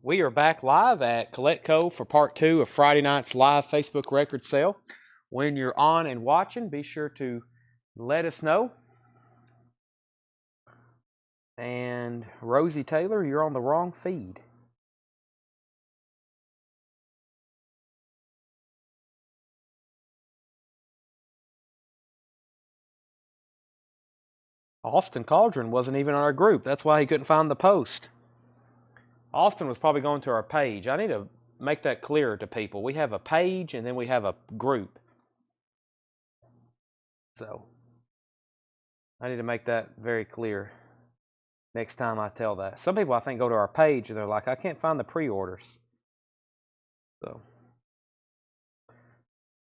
We are back live at Collectco for part 2 of Friday night's live Facebook record sale. When you're on and watching, be sure to let us know. And Rosie Taylor, you're on the wrong feed. Austin Cauldron wasn't even in our group. That's why he couldn't find the post. Austin was probably going to our page. I need to make that clearer to people. We have a page and then we have a group. So I need to make that very clear next time I tell that. Some people, I think, go to our page and they're like, I can't find the pre-orders. So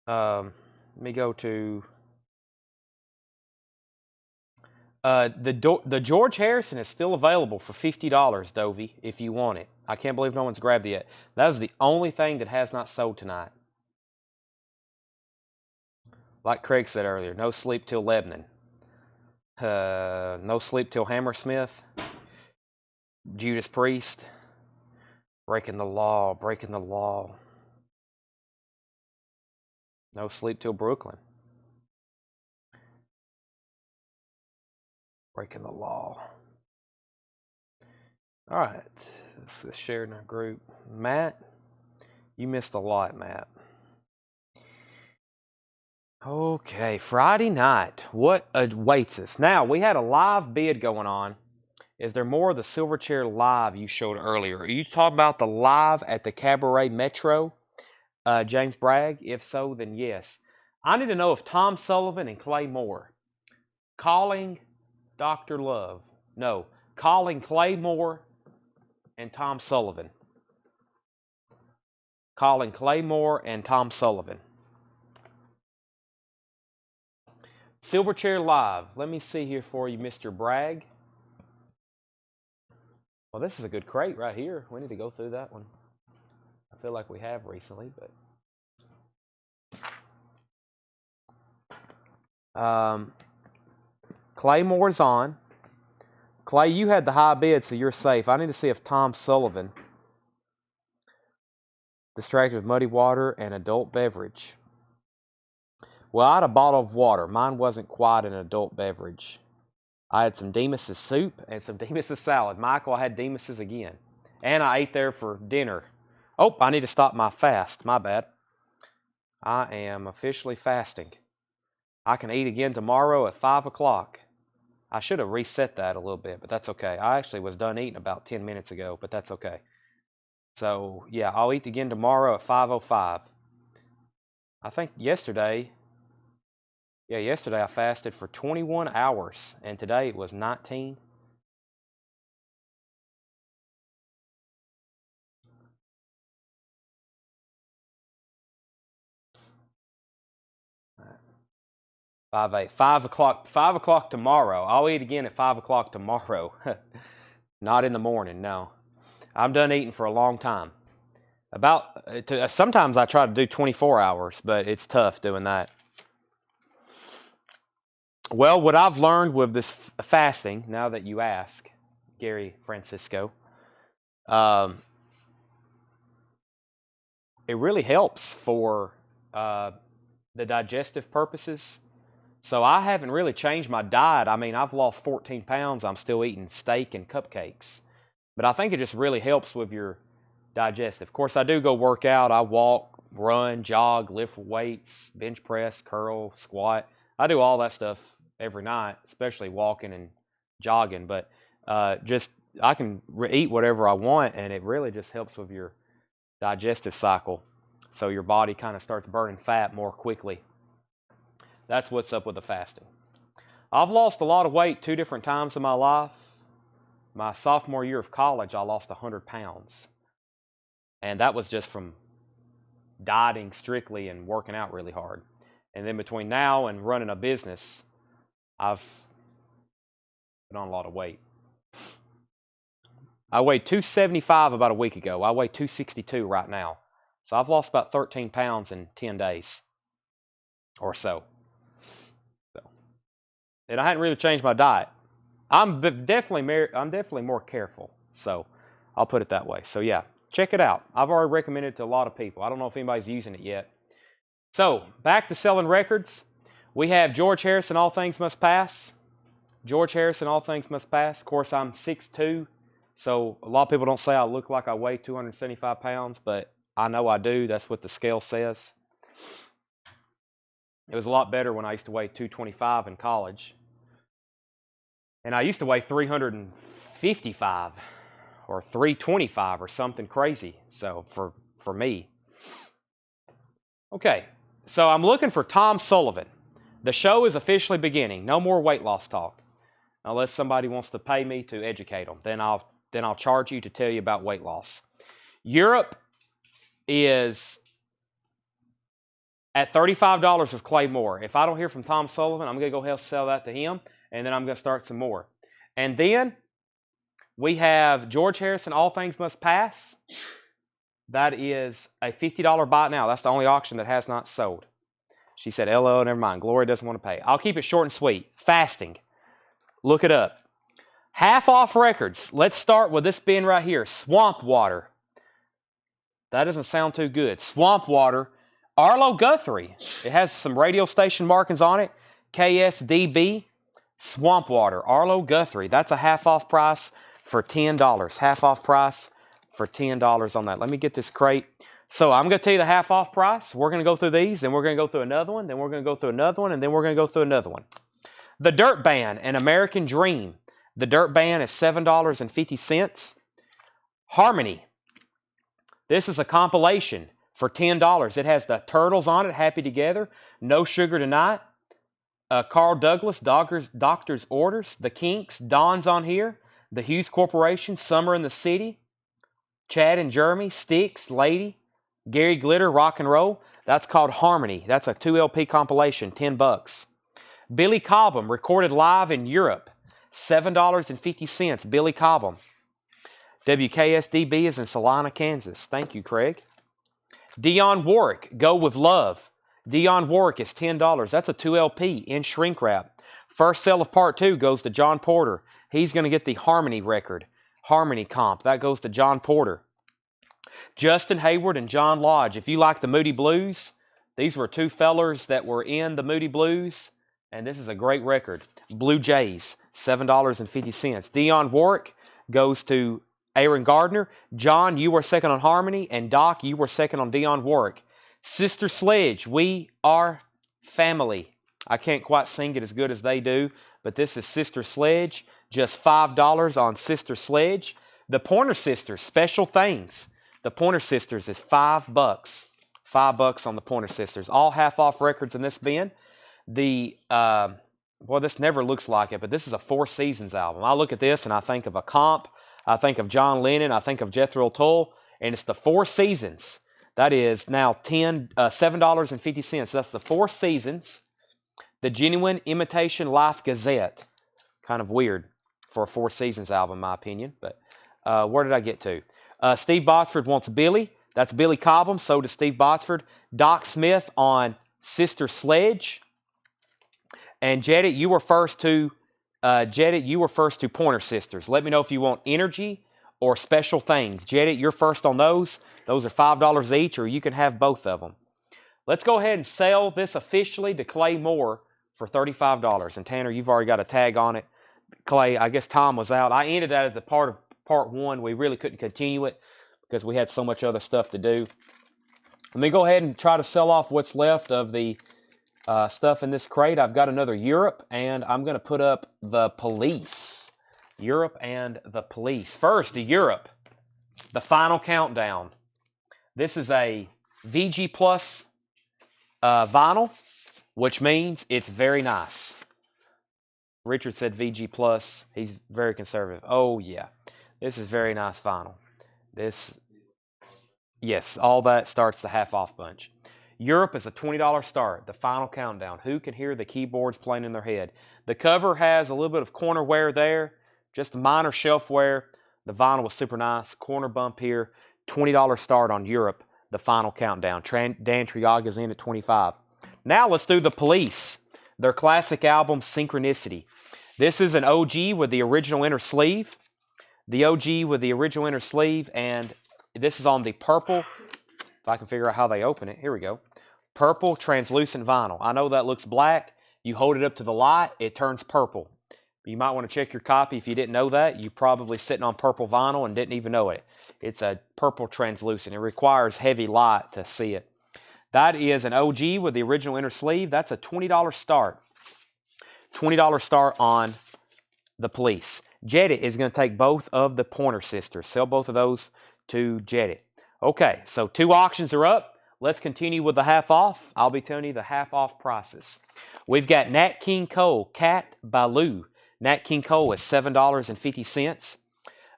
let me go to the George Harrison is still available for $50, Dovey, if you want it. I can't believe no one's grabbed it yet. That is the only thing that has not sold tonight. Like Craig said earlier, no sleep till Lebanon. No sleep till Hammersmith. Judas Priest. Breaking the law, breaking the law. No sleep till Brooklyn. Breaking the law. All right, let's share in our group. Matt, you missed a lot, Matt. Okay, Friday night. What awaits us? Now, we had a live bid going on. Is there more of the Silverchair live you showed earlier? Are you talking about the live at the Cabaret Metro, James Bragg? If so, then yes. I need to know if Tom Sullivan and Clay Moore calling Dr. Love. No, calling Clay Moore and Tom Sullivan. Calling Clay Moore and Tom Sullivan. Silverchair Live. Let me see here for you, Mr. Bragg. Well, this is a good crate right here. We need to go through that one. I feel like we have recently, but Claymore's on. Clay, you had the high bid, so you're safe. I need to see if Tom Sullivan distracted with muddy water and adult beverage. Well, I had a bottle of water. Mine wasn't quite an adult beverage. I had some Demas's soup and some Demas's salad. Michael, I had Demas's again. And I ate there for dinner. Oh, I need to stop my fast. My bad. I am officially fasting. I can eat again tomorrow at 5 o'clock. I should have reset that a little bit, but that's okay. I actually was done eating about 10 minutes ago, but that's okay. So, yeah, I'll eat again tomorrow at 5:05. I think yesterday I fasted for 21 hours, and today it was 19. Right. 5 o'clock tomorrow. I'll eat again at 5 o'clock tomorrow. Not in the morning, no. I'm done eating for a long time. Sometimes I try to do 24 hours, but it's tough doing that. Well, what I've learned with this fasting, now that you ask, Gary Francisco, it really helps for the digestive purposes. So I haven't really changed my diet. I mean, I've lost 14 pounds. I'm still eating steak and cupcakes. But I think it just really helps with your digestive. Of course, I do go work out. I walk, run, jog, lift weights, bench press, curl, squat. I do all that stuff every night, especially walking and jogging. But I can eat whatever I want, and it really just helps with your digestive cycle. So your body kind of starts burning fat more quickly. That's what's up with the fasting. I've lost a lot of weight 2 different times in my life. My sophomore year of college, I lost 100 pounds. And that was just from dieting strictly and working out really hard. And then between now and running a business, I've put on a lot of weight. I weighed 275 about a week ago. I weigh 262 right now. So I've lost about 13 pounds in 10 days or so. And I hadn't really changed my diet. I'm definitely more careful. So I'll put it that way. So yeah, Check it out. I've already recommended it to a lot of people. I don't know if anybody's using it yet. So, back to selling records. We have George Harrison, All Things Must Pass. George Harrison, All Things Must Pass. Of course, I'm 6'2", so a lot of people don't say I look like I weigh 275 pounds, but I know I do. That's what the scale says. It was a lot better when I used to weigh 225 in college. And I used to weigh 355 or 325 or something crazy, so for me. Okay, so I'm looking for Tom Sullivan. The show is officially beginning. No more weight loss talk. Unless somebody wants to pay me to educate them. Then I'll charge you to tell you about weight loss. Europe is at $35 with Clay Moore. If I don't hear from Tom Sullivan, I'm going to go ahead and sell that to him, and then I'm going to start some more. And then we have George Harrison, All Things Must Pass. That is a $50 buy now. That's the only auction that has not sold. She said, LO, never mind. Gloria doesn't want to pay. I'll keep it short and sweet. Fasting. Look it up. Half off records. Let's start with this bin right here. Swamp Water. That doesn't sound too good. Swamp Water. Arlo Guthrie. It has some radio station markings on it. KSDB. Swamp Water. Arlo Guthrie. That's a half off price for $10. Half off price for $10 on that. Let me get this crate. So I'm going to tell you the half off price. We're going to go through these, then we're going to go through another one, then we're going to go through another one, and then we're going to go through another one. The Dirt Band, An American Dream. The Dirt Band is $7.50. Harmony. This is a compilation for $10. It has the Turtles on it, Happy Together, No Sugar Tonight, Carl Douglas, Doctor's Orders, The Kinks, Dawn's on here, The Hughes Corporation, Summer in the City, Chad and Jeremy, Styx, Lady, Gary Glitter, Rock and Roll. That's called Harmony. That's a 2 LP compilation, $10. Billy Cobham, recorded live in Europe, $7.50. Billy Cobham. WKSDB is in Salina, Kansas. Thank you, Craig. Dionne Warwick, Go With Love. Dionne Warwick is $10. That's a 2 LP in shrink wrap. First sale of part 2 goes to John Porter. He's going to get the Harmony record. Harmony comp. That goes to John Porter. Justin Hayward and John Lodge. If you like the Moody Blues, these were two fellers that were in the Moody Blues, and this is a great record. Blue Jays, $7.50. Dionne Warwick goes to Aaron Gardner. John, you were second on Harmony, and Doc, you were second on Dionne Warwick. Sister Sledge, We Are Family. I can't quite sing it as good as they do, but this is Sister Sledge. Just $5 on Sister Sledge. The Pointer Sisters, Special Things. The Pointer Sisters is $5. $5 on the Pointer Sisters. All half off records in this bin. The, well, this never looks like it, but this is a Four Seasons album. I look at this and I think of a comp. I think of John Lennon. I think of Jethro Tull. And it's the Four Seasons. That is now $7.50. That's the Four Seasons. The Genuine Imitation Life Gazette. Kind of weird for a Four Seasons album, in my opinion. But where did I get to? Steve Botsford wants Billy. That's Billy Cobham. So does Steve Botsford. Doc Smith on Sister Sledge. And Jedit, you were first to Pointer Sisters. Let me know if you want Energy or Special Things. Jedit, you're first on those. Those are $5 each, or you can have both of them. Let's go ahead and sell this officially to Clay Moore for $35. And Tanner, you've already got a tag on it. Clay, I guess Tom was out. I ended that at the part of part 1. We really couldn't continue it because we had so much other stuff to do. Let me go ahead and try to sell off what's left of the stuff in this crate. I've got another Europe, and I'm going to put up the Police. Europe and the Police. First, the Europe, the Final Countdown. This is a VG Plus vinyl, which means it's very nice. Richard said VG Plus. He's very conservative. Oh, yeah. This is very nice vinyl. Yes, all that starts the half off bunch. Europe is a $20 start, the Final Countdown. Who can hear the keyboards playing in their head? The cover has a little bit of corner wear there, just minor shelf wear. The vinyl was super nice. Corner bump here, $20 start on Europe, the Final Countdown. Dan Triaga's in at $25. Now let's do the Police, their classic album, Synchronicity. This is an OG with the original inner sleeve. The OG with the original inner sleeve, and This is on the purple. If I can figure out how they open it. Here we go. Purple translucent vinyl. I know that looks black. You hold it up to the light, it turns purple. You might want to check your copy if you didn't know that. You're probably sitting on purple vinyl and didn't even know it. It's a purple translucent. It requires heavy light to see it. That is an OG with the original inner sleeve. That's a $20 start. $20 start on the Police. Jedit is going to take both of the Pointer Sisters. Sell both of those to Jedit. Okay, so 2 auctions are up. Let's continue with the half off. I'll be telling you the half off prices. We've got Nat King Cole, Cat Ballou. Nat King Cole is $7.50.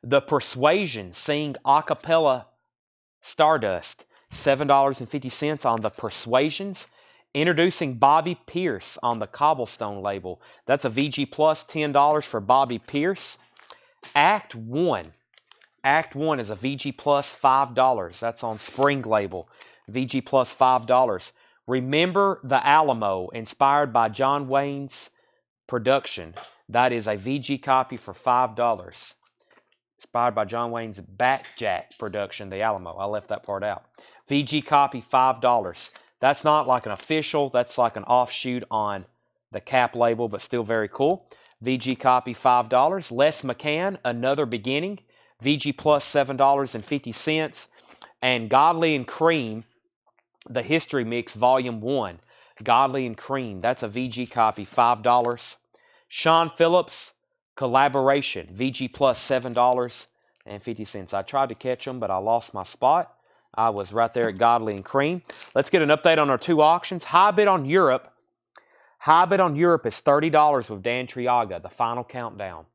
The Persuasion Sing Acapella Stardust, $7.50 on the Persuasions. Introducing Bobby Pierce on the Cobblestone label. That's a VG Plus, $10 for Bobby Pierce. Act 1. Act 1 is a VG Plus, $5. That's on Spring label. VG Plus, $5. Remember the Alamo, inspired by John Wayne's production. That is a VG copy for $5. Inspired by John Wayne's Backjack production, the Alamo. I left that part out. VG copy, $5. That's not like an official. That's like an offshoot on the Cap label, but still very cool. VG copy, $5. Les McCann, Another Beginning. VG Plus, $7.50. And Godly and Cream, The History Mix, Volume 1. Godly and Cream. That's a VG copy, $5. Sean Phillips, Collaboration. VG Plus, $7.50. I tried to catch them, but I lost my spot. I was right there at Godly and Cream. Let's get an update on our 2 auctions. High bid on Europe. High bid on Europe is $30 with Dan Triaga. The final countdown.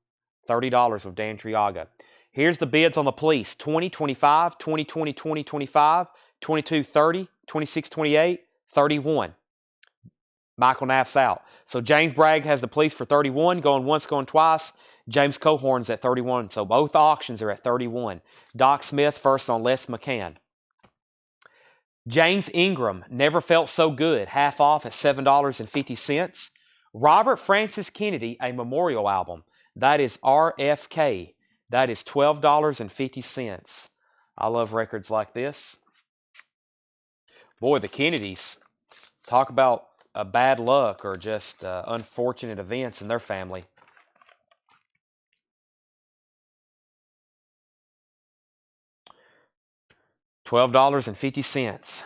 $30 with Dan Triaga. Here's the bids on the Police. 20, 25, 20, 20, 20, 25, 22, 30, 26, 28, 31. Michael Knapp's out. So James Bragg has the Police for 31, going once, going twice. James Cohorn's at 31. So both auctions are at 31. Doc Smith first on Les McCann. James Ingram, Never Felt So Good, half off at $7.50. Robert Francis Kennedy, a memorial album. That is RFK. That is $12.50. I love records like this. Boy, the Kennedys, talk about bad luck or just unfortunate events in their family. $12.50.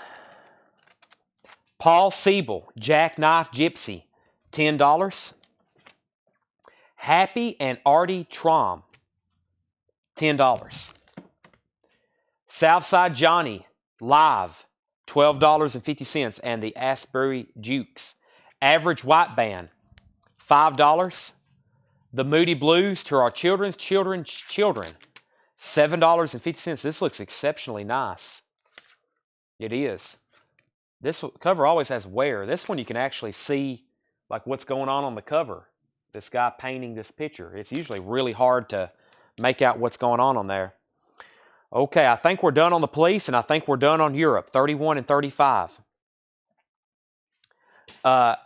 Paul Siebel, Jackknife Gypsy, $10. Happy and Artie Trom, $10. Southside Johnny, Live, $12.50. And the Asbury Jukes. Average White Band, $5. The Moody Blues, To Our Children's Children's Children, $7.50. This looks exceptionally nice. It is. This cover always has wear. This one you can actually see like what's going on the cover. This guy painting this picture. It's usually really hard to make out what's going on there. Okay, I think we're done on the Police, and I think we're done on Europe. 31 and 35.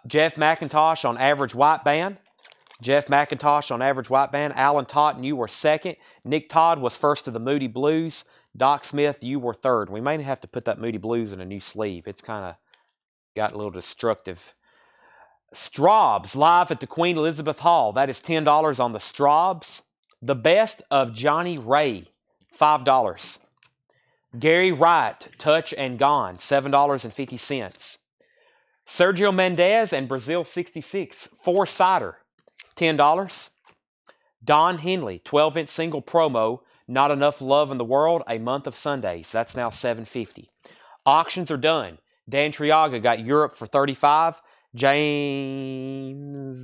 Jeff McIntosh on Average White Band. Jeff McIntosh on Average White Band. Alan Totten, you were second. Nick Todd was first to the Moody Blues. Doc Smith, you were third. We may have to put that Moody Blues in a new sleeve. It's kind of got a little destructive. Straubs, live at the Queen Elizabeth Hall. That is $10 on the Straubs. The Best of Johnny Ray, $5. Gary Wright, Touch and Gone, $7.50. Sergio Mendes and Brazil 66, 4-sider, $10. Don Henley, 12-inch single promo, Not Enough Love in the World, A Month of Sundays. That's now $7.50. Auctions are done. Dan Triaga got Europe for $35. James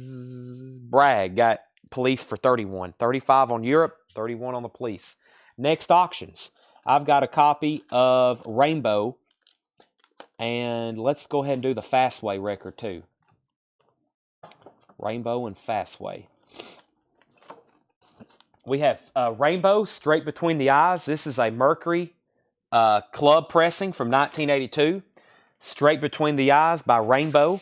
Bragg got Police for $31. $35 on Europe, $31 on the Police. Next auctions. I've got a copy of Rainbow. And let's go ahead and do the Fastway record too. Rainbow and Fastway. We have Rainbow, Straight Between the Eyes. This is a Mercury club pressing from 1982. Straight Between the Eyes by Rainbow.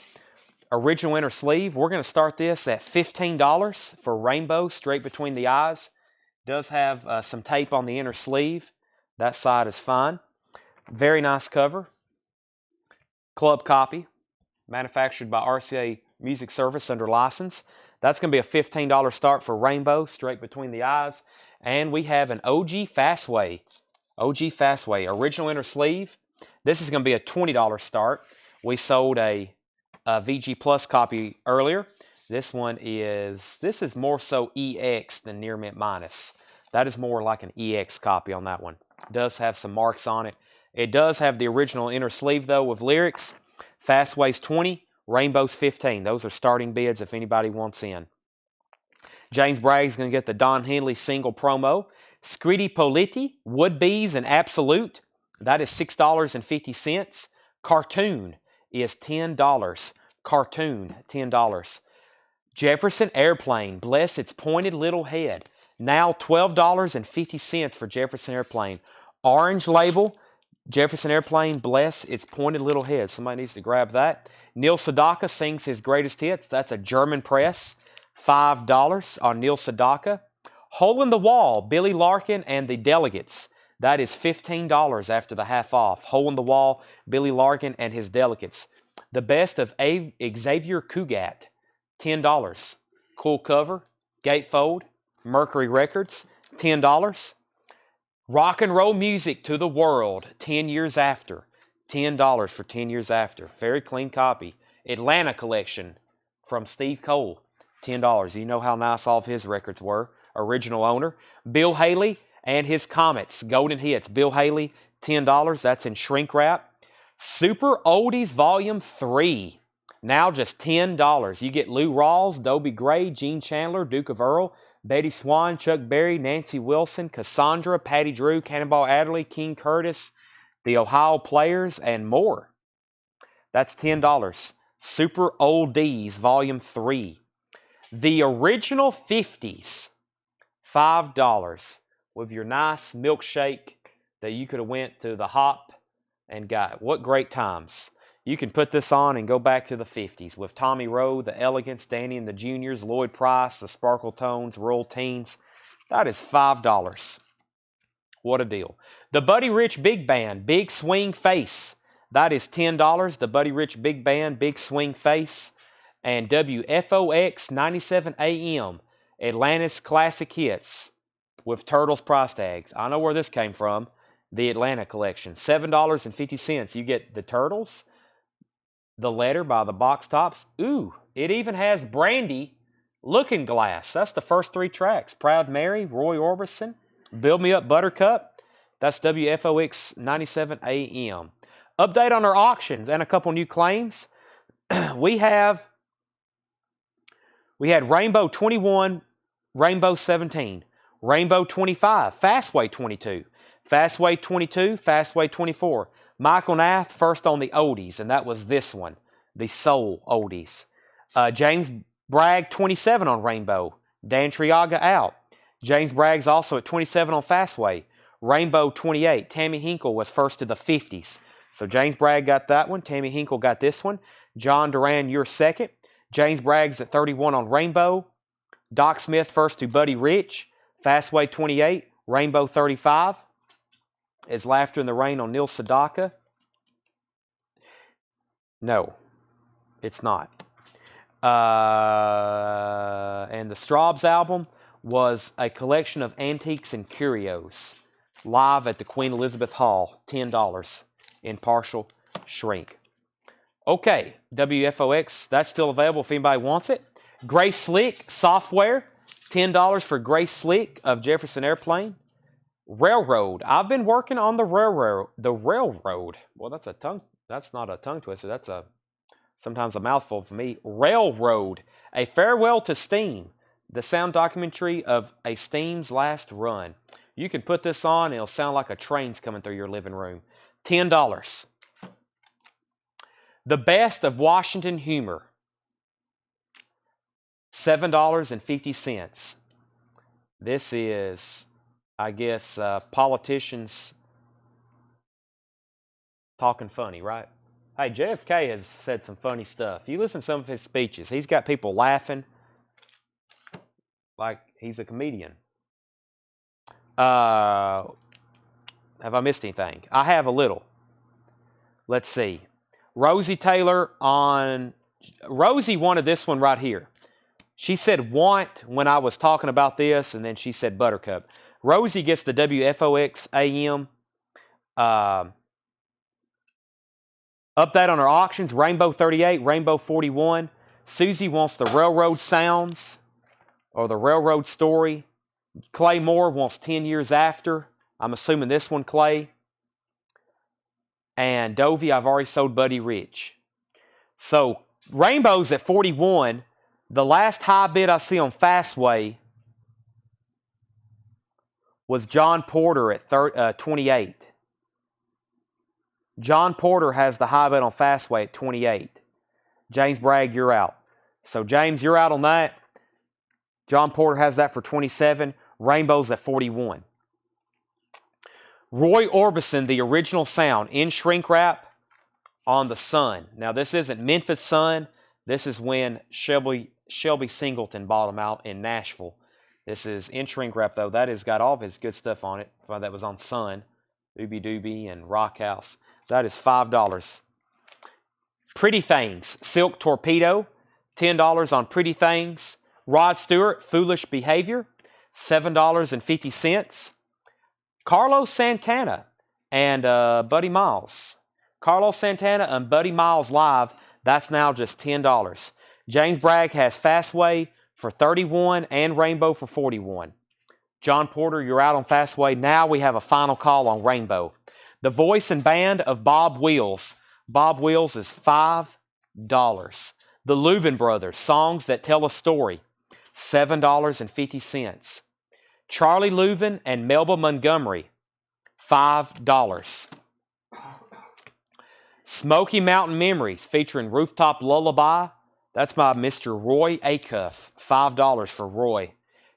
Original inner sleeve. We're going to start this at $15 for Rainbow, Straight Between the Eyes. Does have some tape on the inner sleeve. That side is fine. Very nice cover. Club copy. Manufactured by RCA Music Service under license. That's going to be a $15 start for Rainbow, straight between the eyes. And we have an OG Fastway. OG Fastway, original inner sleeve. This is going to be a $20 start. We sold a VG Plus copy earlier. This is more so EX than Near Mint Minus. That is more like an EX copy on that one. It does have some marks on it. It does have the original inner sleeve though with lyrics. Fastway's 20, Rainbow's 15. Those are starting bids if anybody wants in. James Bragg's going to get the Don Henley single promo. Scritti Politti, Wood Bees, and Absolute. That is $6.50. Cartoon is $10. Cartoon, $10. Jefferson Airplane, bless its pointed little head. Now $12.50 for Jefferson Airplane. Orange label, Jefferson Airplane, bless its pointed little head. Somebody needs to grab that. Neil Sedaka sings his greatest hits. That's a German press. $5 on Neil Sedaka. Hole in the Wall, Billy Larkin and the Delegates. That is $15 after the half off. Hole in the Wall, Billy Larkin and his Delegates. The Best of Xavier Cugat, $10. Cool cover, gatefold, Mercury Records, $10. Rock and Roll Music to the World, 10 years after. $10 for 10 years after. Very clean copy. Atlanta Collection from Steve Cole, $10. You know how nice all of his records were. Original owner. Bill Haley and his Comets, Golden Hits. Bill Haley, $10. That's in shrink wrap. Super Oldies Volume 3. Now just $10. You get Lou Rawls, Dobie Gray, Gene Chandler, Duke of Earl, Betty Swan, Chuck Berry, Nancy Wilson, Cassandra, Patty Drew, Cannonball Adderley, King Curtis, the Ohio Players, and more. That's $10. Super Oldies Volume 3. The original 50s, $5. With your nice milkshake that you could have went to the Hop and got. What great times. You can put this on and go back to the 50s with Tommy Rowe, the Elegance, Danny and the Juniors, Lloyd Price, the Sparkle Tones, Rural Teens. That is $5. What a deal. The Buddy Rich Big Band, Big Swing Face. That is $10. The Buddy Rich Big Band, Big Swing Face. And WFOX 97 AM, Atlanta's Classic Hits with Turtles price tags. I know where this came from. The Atlanta Collection. $7.50. You get the Turtles, The Letter by the Box Tops. Ooh, it even has Brandy, Looking Glass. That's the first 3 tracks. Proud Mary, Roy Orbison, Build Me Up Buttercup. That's WFOX 97 AM. Update on our auctions and a couple new claims. We had Rainbow 21, Rainbow 17, Rainbow 25, Fastway 22, Fastway 22, Fastway 24. Michael Nath first on the oldies, and that was this one, the Soul Oldies. James Bragg 27 on Rainbow. Dan Triaga out. James Bragg's also at 27 on Fastway. Rainbow 28. Tammy Hinkle was first to the 50s. So James Bragg got that one. Tammy Hinkle got this one. John Duran, you're second. James Bragg's at 31 on Rainbow. Doc Smith first to Buddy Rich. Fastway 28. Rainbow 35. Is Laughter in the Rain on Neil Sedaka? No, it's not. And the Straubs album was a collection of antiques and curios. Live at the Queen Elizabeth Hall. $10 in partial shrink. Okay, WFOX, that's still available if anybody wants it. Gray Slick software. $10 for Gray Slick of Jefferson Airplane. Railroad. I've been working on the railroad. Well, that's not a tongue twister. That's sometimes a mouthful for me. Railroad. A Farewell to Steam. The sound documentary of a Steam's last run. You can put this on and it'll sound like a train's coming through your living room. $10. The Best of Washington Humor. $7.50. This is, I guess, politicians talking funny, right? Hey, JFK has said some funny stuff. You listen to some of his speeches. He's got people laughing like he's a comedian. Have I missed anything? I have a little. Let's see. Rosie Taylor on... Rosie wanted this one right here. She said want when I was talking about this, and then she said Buttercup. Rosie gets the WFOX AM. Update on her auctions, Rainbow 38, Rainbow 41. Susie wants the Railroad Sounds or the Railroad Story. Clay Moore wants 10 Years After. I'm assuming this one, Clay. And Dovey, I've already sold Buddy Rich. So Rainbow's at 41. The last high bid I see on Fastway was John Porter at 28. John Porter has the high bid on Fastway at 28. James Bragg, you're out. So James, you're out on that. John Porter has that for 27. Rainbow's at 41. Roy Orbison, the original sound, in shrink wrap on the Sun. Now, this isn't Memphis Sun. This is when Shelby Singleton bought them out in Nashville. This is in shrink wrap, though. That has got all of his good stuff on it. That was on Sun, Doobie Doobie, and Rock House. That is $5. Pretty Things, Silk Torpedo, $10 on Pretty Things. Rod Stewart, Foolish Behavior, $7.50. Carlos Santana and Buddy Miles. Carlos Santana and Buddy Miles live, that's now just $10. James Bragg has Fastway for 31 and Rainbow for 41. John Porter, you're out on Fastway. Now we have a final call on Rainbow. The voice and band of Bob Wills. Bob Wills is $5. The Louvin Brothers, Songs That Tell a Story, $7.50. Charlie Louvin and Melba Montgomery, $5. Smoky Mountain Memories featuring Rooftop Lullaby. That's by Mr. Roy Acuff, $5 for Roy.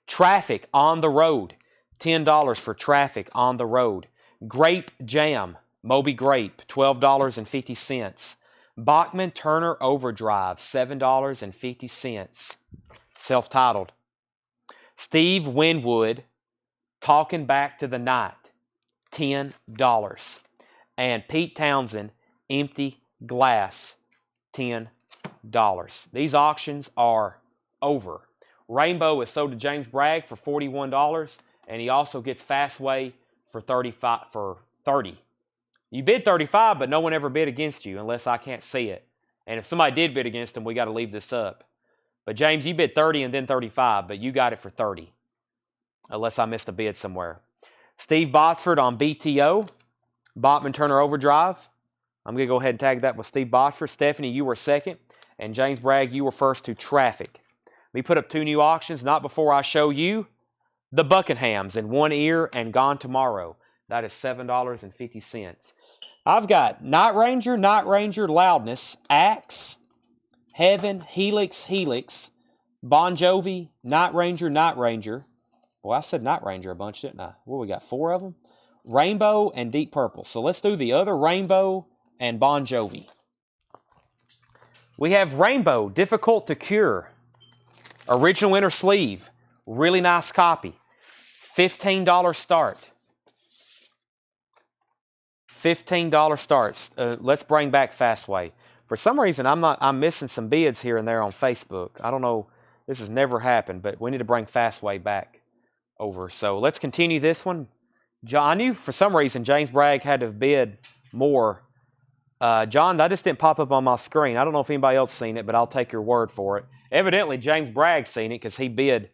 Traffic on the Road, $10 for Traffic on the Road. Grape Jam, Moby Grape, $12.50. Bachman Turner Overdrive, $7.50. Self-titled. Steve Winwood, Talking Back to the Night, $10. And Pete Townsend, Empty Glass, $10. These auctions are over. Rainbow is sold to James Bragg for $41, and he also gets Fastway for $30. You bid $35, but no one ever bid against you unless I can't see it. And if somebody did bid against him, we got to leave this up. But James, you bid 30 and then 35, but you got it for 30. Unless I missed a bid somewhere. Steve Botsford on BTO. Bachman Turner Overdrive. I'm going to go ahead and tag that with Steve Botsford. Stephanie, you were second. And James Bragg, you were first to Traffic. We put up 2 new auctions, not before I show you the Buckinghams in One Ear and Gone Tomorrow. That is $7.50. I've got Night Ranger, Loudness, Axe, Heaven, Helix, Bon Jovi, Night Ranger. Boy, I said Night Ranger a bunch, didn't I? Well, we got 4 of them. Rainbow and Deep Purple. So let's do the other Rainbow and Bon Jovi. We have Rainbow, Difficult to Cure. Original inner sleeve. Really nice copy. $15 start. $15 starts. Let's bring back Fastway. For some reason, I'm missing some bids here and there on Facebook. I don't know. This has never happened, but we need to bring Fastway back over. So let's continue this one. John, I knew for some reason James Bragg had to bid more. John, that just didn't pop up on my screen. I don't know if anybody else seen it, but I'll take your word for it. Evidently, James Bragg's seen it because he bid.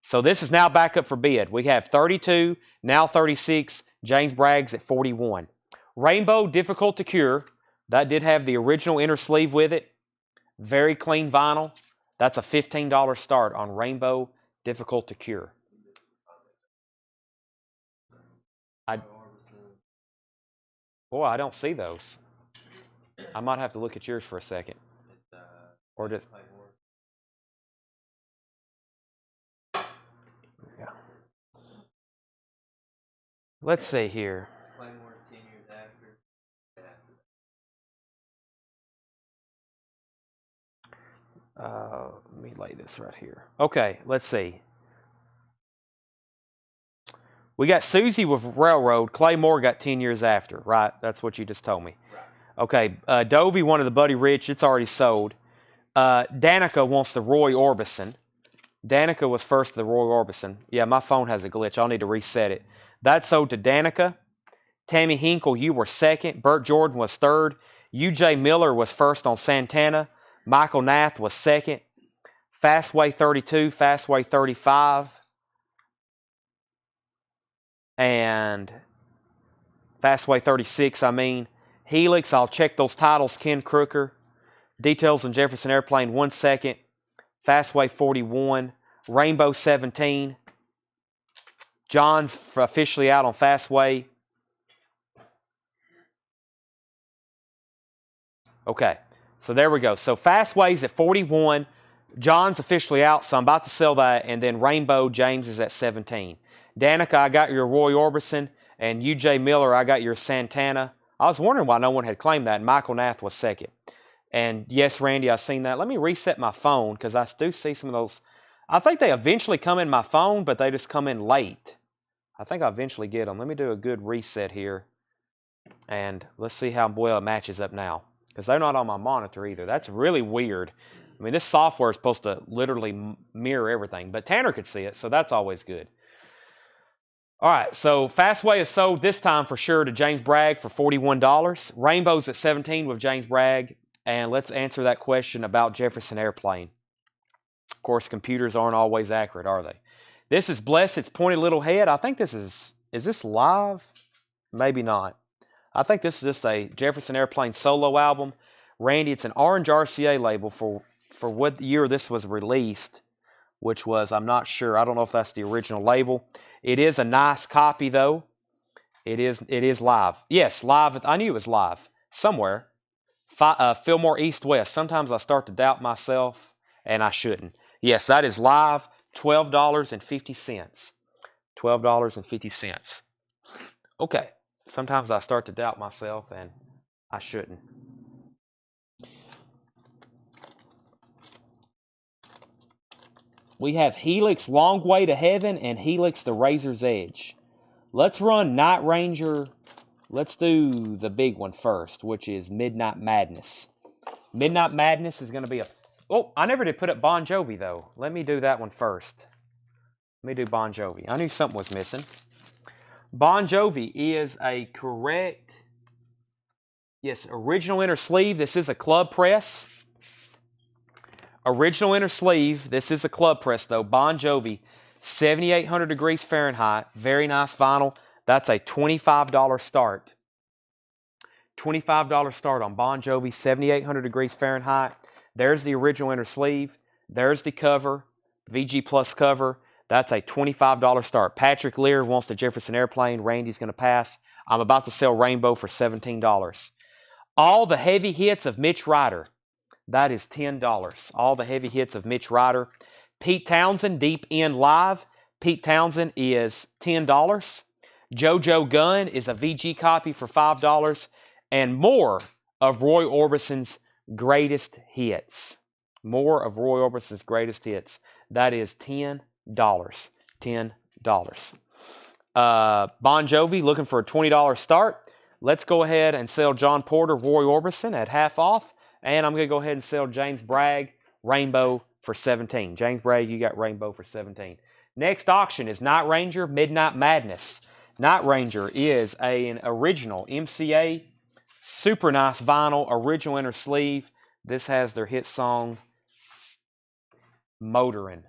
So this is now back up for bid. We have 32, now 36. James Bragg's at 41. Rainbow, Difficult to Cure. That did have the original inner sleeve with it. Very clean vinyl. That's a $15 start on Rainbow, Difficult to Cure. Boy, I don't see those. I might have to look at yours for a second. Or just... Yeah. Let's see here. Let me lay this right here. Okay, let's see. We got Susie with Railroad. Clay Moore got 10 years after, right? That's what you just told me. Right. Okay, Dovey wanted the Buddy Rich. It's already sold. Danica wants the Roy Orbison. Danica was first, the Roy Orbison. Yeah, my phone has a glitch. I'll need to reset it. That sold to Danica. Tammy Hinkle, you were second. Burt Jordan was third. U.J. Miller was first on Santana. Michael Nath was second. Fastway 32, Fastway 35, and Fastway 36, I mean. Helix, I'll check those titles. Ken Crooker. Details on Jefferson Airplane, 1 second. Fastway 41. Rainbow 17. John's officially out on Fastway. Okay, so there we go. So Fastway's at 41. John's officially out, so I'm about to sell that. And then Rainbow James is at 17. Danica, I got your Roy Orbison. And U.J. Miller, I got your Santana. I was wondering why no one had claimed that. And Michael Nath was second. And yes, Randy, I've seen that. Let me reset my phone because I do see some of those. I think they eventually come in my phone, but they just come in late. I think I eventually get them. Let me do a good reset here. And let's see how well it matches up now. Because they're not on my monitor either. That's really weird. I mean, this software is supposed to literally mirror everything. But Tanner could see it, so that's always good. All right, so Fastway is sold this time for sure to James Bragg for $41. Rainbow's at 17 with James Bragg. And let's answer that question about Jefferson Airplane. Of course, computers aren't always accurate, are they? This is Bless Its Pointy Little Head. I think this is this live? Maybe not. I think this is just a Jefferson Airplane solo album. Randy, it's an Orange RCA label for what year this was released, which was, I'm not sure. I don't know if that's the original label. It is a nice copy, though. It is live. Yes, live. I knew it was live somewhere. Fillmore East West. Sometimes I start to doubt myself, and I shouldn't. Yes, that is live. $12.50. $12.50. Okay. Sometimes I start to doubt myself, and I shouldn't. We have Helix Long Way to Heaven and Helix the Razor's Edge. Let's run Night Ranger. Let's do the big one first, which is Midnight Madness. Midnight Madness is going to be a... Oh, I never did put up Bon Jovi, though. Let me do that one first. Let me do Bon Jovi. I knew something was missing. Bon Jovi is a correct... Yes, original inner sleeve. This is a club press. Original inner sleeve. This is a club press, though. Bon Jovi, 7,800 degrees Fahrenheit. Very nice vinyl. That's a $25 start. $25 start on Bon Jovi, 7,800 degrees Fahrenheit. There's the original inner sleeve. There's the cover, VG Plus cover. That's a $25 start. Patrick Lear wants the Jefferson Airplane. Randy's going to pass. I'm about to sell Rainbow for $17. All the heavy hits of Mitch Ryder. That is $10. All the heavy hits of Mitch Ryder. Pete Townsend, Deep End Live. Pete Townsend is $10. JoJo Gunn is a VG copy for $5. And more of Roy Orbison's greatest hits. More of Roy Orbison's greatest hits. That is $10. $10. Bon Jovi looking for a $20 start. Let's go ahead and sell John Porter, Roy Orbison at half off. And I'm going to go ahead and sell James Bragg, Rainbow for $17. James Bragg, you got Rainbow for $17. Next auction is Night Ranger, Midnight Madness. Night Ranger is an original MCA, super nice vinyl, original inner sleeve. This has their hit song, Motorin',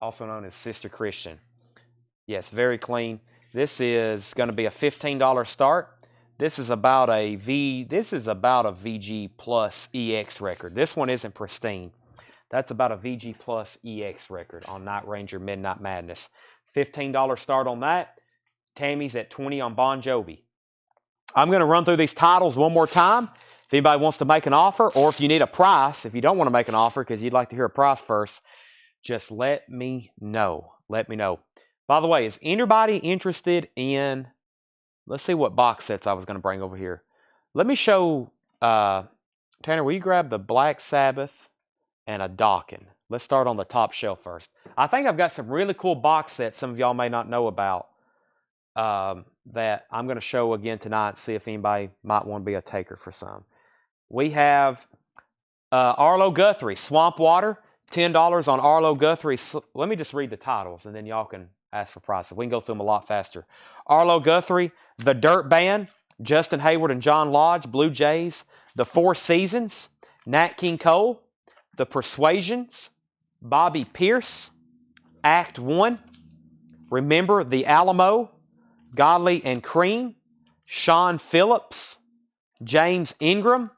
also known as Sister Christian. Yes, very clean. This is going to be a $15 start. This is about a VG Plus EX record. This one isn't pristine. That's about a VG Plus EX record on Night Ranger Midnight Madness. $15 start on that. Tammy's at $20 on Bon Jovi. I'm going to run through these titles one more time. If anybody wants to make an offer, or if you need a price, if you don't want to make an offer because you'd like to hear a price first, just let me know. Let me know. By the way, is anybody interested in... Let's see what box sets I was going to bring over here. Let me show... Tanner, will you grab the Black Sabbath and a Dokken? Let's start on the top shelf first. I think I've got some really cool box sets some of y'all may not know about that I'm going to show again tonight, see if anybody might want to be a taker for some. We have Arlo Guthrie, Swamp Water, $10 on Arlo Guthrie. Let me just read the titles, and then y'all can ask for prices. We can go through them a lot faster. Arlo Guthrie, The Dirt Band, Justin Hayward and John Lodge, Blue Jays, The Four Seasons, Nat King Cole, The Persuasions, Bobby Pierce, Act 1, Remember the Alamo, Godley and Cream, Sean Phillips, James Ingram,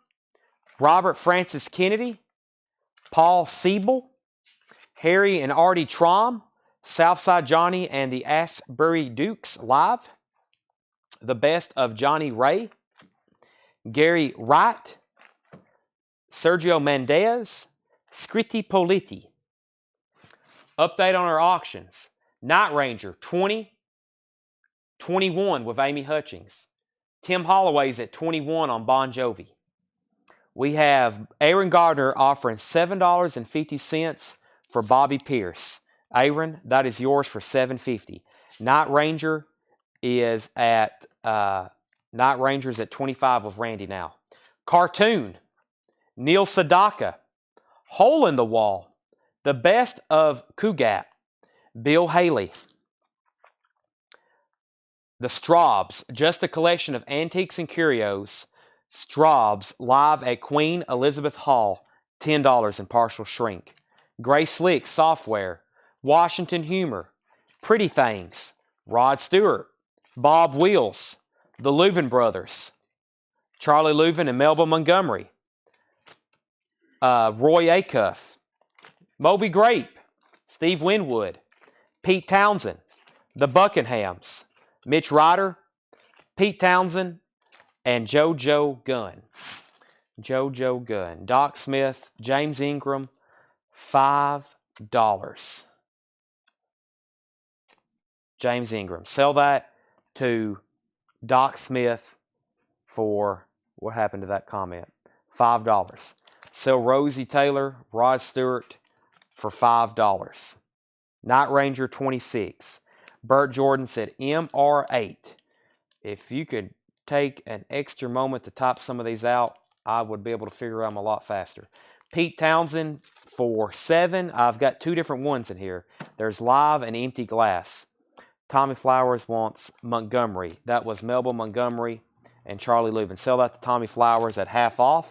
Robert Francis Kennedy, Paul Siebel, Harry and Artie Trom, Southside Johnny and the Asbury Dukes Live, The Best of Johnny Ray, Gary Wright, Sergio Mendez, Scritti Politi. Update on our auctions. Night Ranger, 20, 21 with Amy Hutchings. Tim Holloway's at 21 on Bon Jovi. We have Aaron Gardner offering $7.50 for Bobby Pierce. Aaron, that is yours for $7.50. Night Ranger is at Night Ranger's at 25 with Randy now. Cartoon, Neil Sedaka, Hole in the Wall, The Best of Kugat, Bill Haley. The Straubs, just a collection of antiques and curios. Straubs, live at Queen Elizabeth Hall, $10 in partial shrink. Gray Slick Software, Washington Humor, Pretty Things, Rod Stewart, Bob Wills, The Leuven Brothers, Charlie Leuven and Melba Montgomery, Roy Acuff, Moby Grape, Steve Winwood, Pete Townsend, The Buckinghams, Mitch Ryder, Pete Townsend, and JoJo Gunn. JoJo Gunn. Doc Smith, James Ingram, $5. James Ingram. Sell that to Doc Smith for, what happened to that comment? $5. Sell Rosie Taylor, Rod Stewart for $5. Night Ranger, 26. Burt Jordan said MR8. If you could take an extra moment to type some of these out, I would be able to figure them a lot faster. Pete Townsend for $7. I've got two different ones in here. There's Live and Empty Glass. Tommy Flowers wants Montgomery. That was Melba Montgomery and Charlie Leuven. Sell that to Tommy Flowers at half off.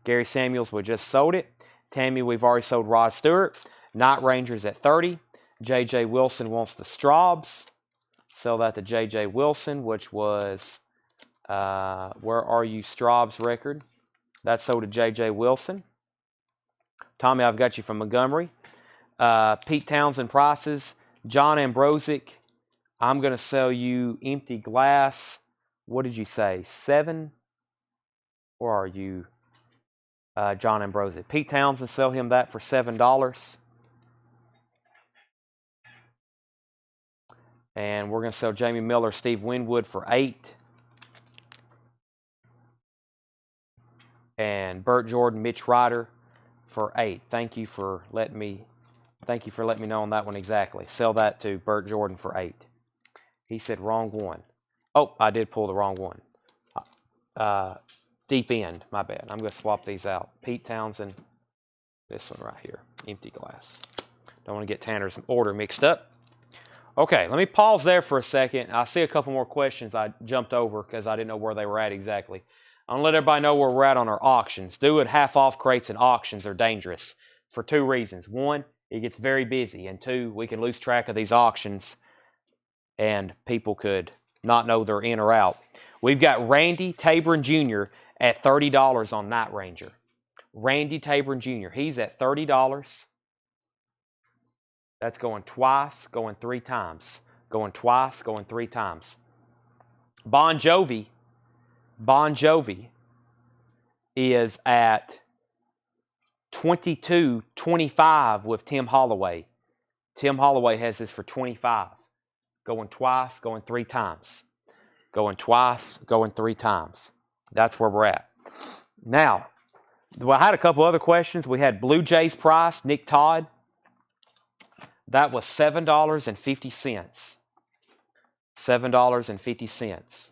Gary Samuels, we just sold it. Tammy, we've already sold Rod Stewart. Night Rangers at 30. J.J. Wilson wants the Straubs. Sell that to J.J. Wilson, which was, Where Are You Straubs record. That's sold to J.J. Wilson. Tommy, I've got you from Montgomery. Pete Townsend prices. John Ambrosic, I'm going to sell you Empty Glass. What did you say? 7? Or are you John Ambrosic? Pete Townsend, sell him that for $7. And we're going to sell Jamie Miller, Steve Winwood for $8. And Burt Jordan, Mitch Ryder for $8. Thank you for letting me know on that one exactly. Sell that to Burt Jordan for $8. He said wrong one. Oh, I did pull the wrong one. Deep End, my bad. I'm going to swap these out. Pete Townsend, this one right here, Empty Glass. Don't want to get Tanner's order mixed up. Okay, let me pause there for a second. I see a couple more questions I jumped over because I didn't know where they were at exactly. I'm going to let everybody know where we're at on our auctions. Doing half-off crates and auctions are dangerous for two reasons. One, it gets very busy. And two, we can lose track of these auctions and people could not know they're in or out. We've got Randy Tabron Jr. at $30 on Night Ranger. Randy Tabron Jr., he's at $30. That's going twice, going 3 times. Going twice, going 3 times. Bon Jovi is at $22.25 with Tim Holloway. Tim Holloway has this for $25. Going twice, going 3 times. Going twice, going 3 times. That's where we're at. Now, I had a couple other questions. We had Blue Jays price, Nick Todd. That was $7.50. $7.50.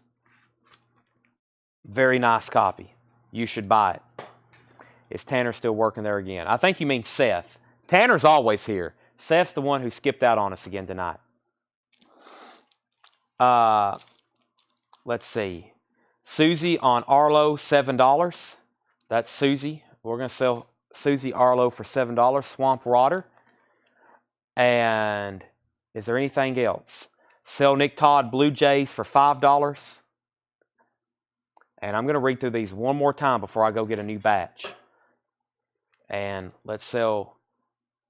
Very nice copy. You should buy it. Is Tanner still working there again? I think you mean Seth. Tanner's always here. Seth's the one who skipped out on us again tonight. Let's see. Susie on Arlo, $7. That's Susie. We're going to sell Susie Arlo for $7. Swamp Rotter. And is there anything else? Sell Nick Todd Blue Jays for $5. And I'm going to read through these one more time before I go get a new batch. And let's sell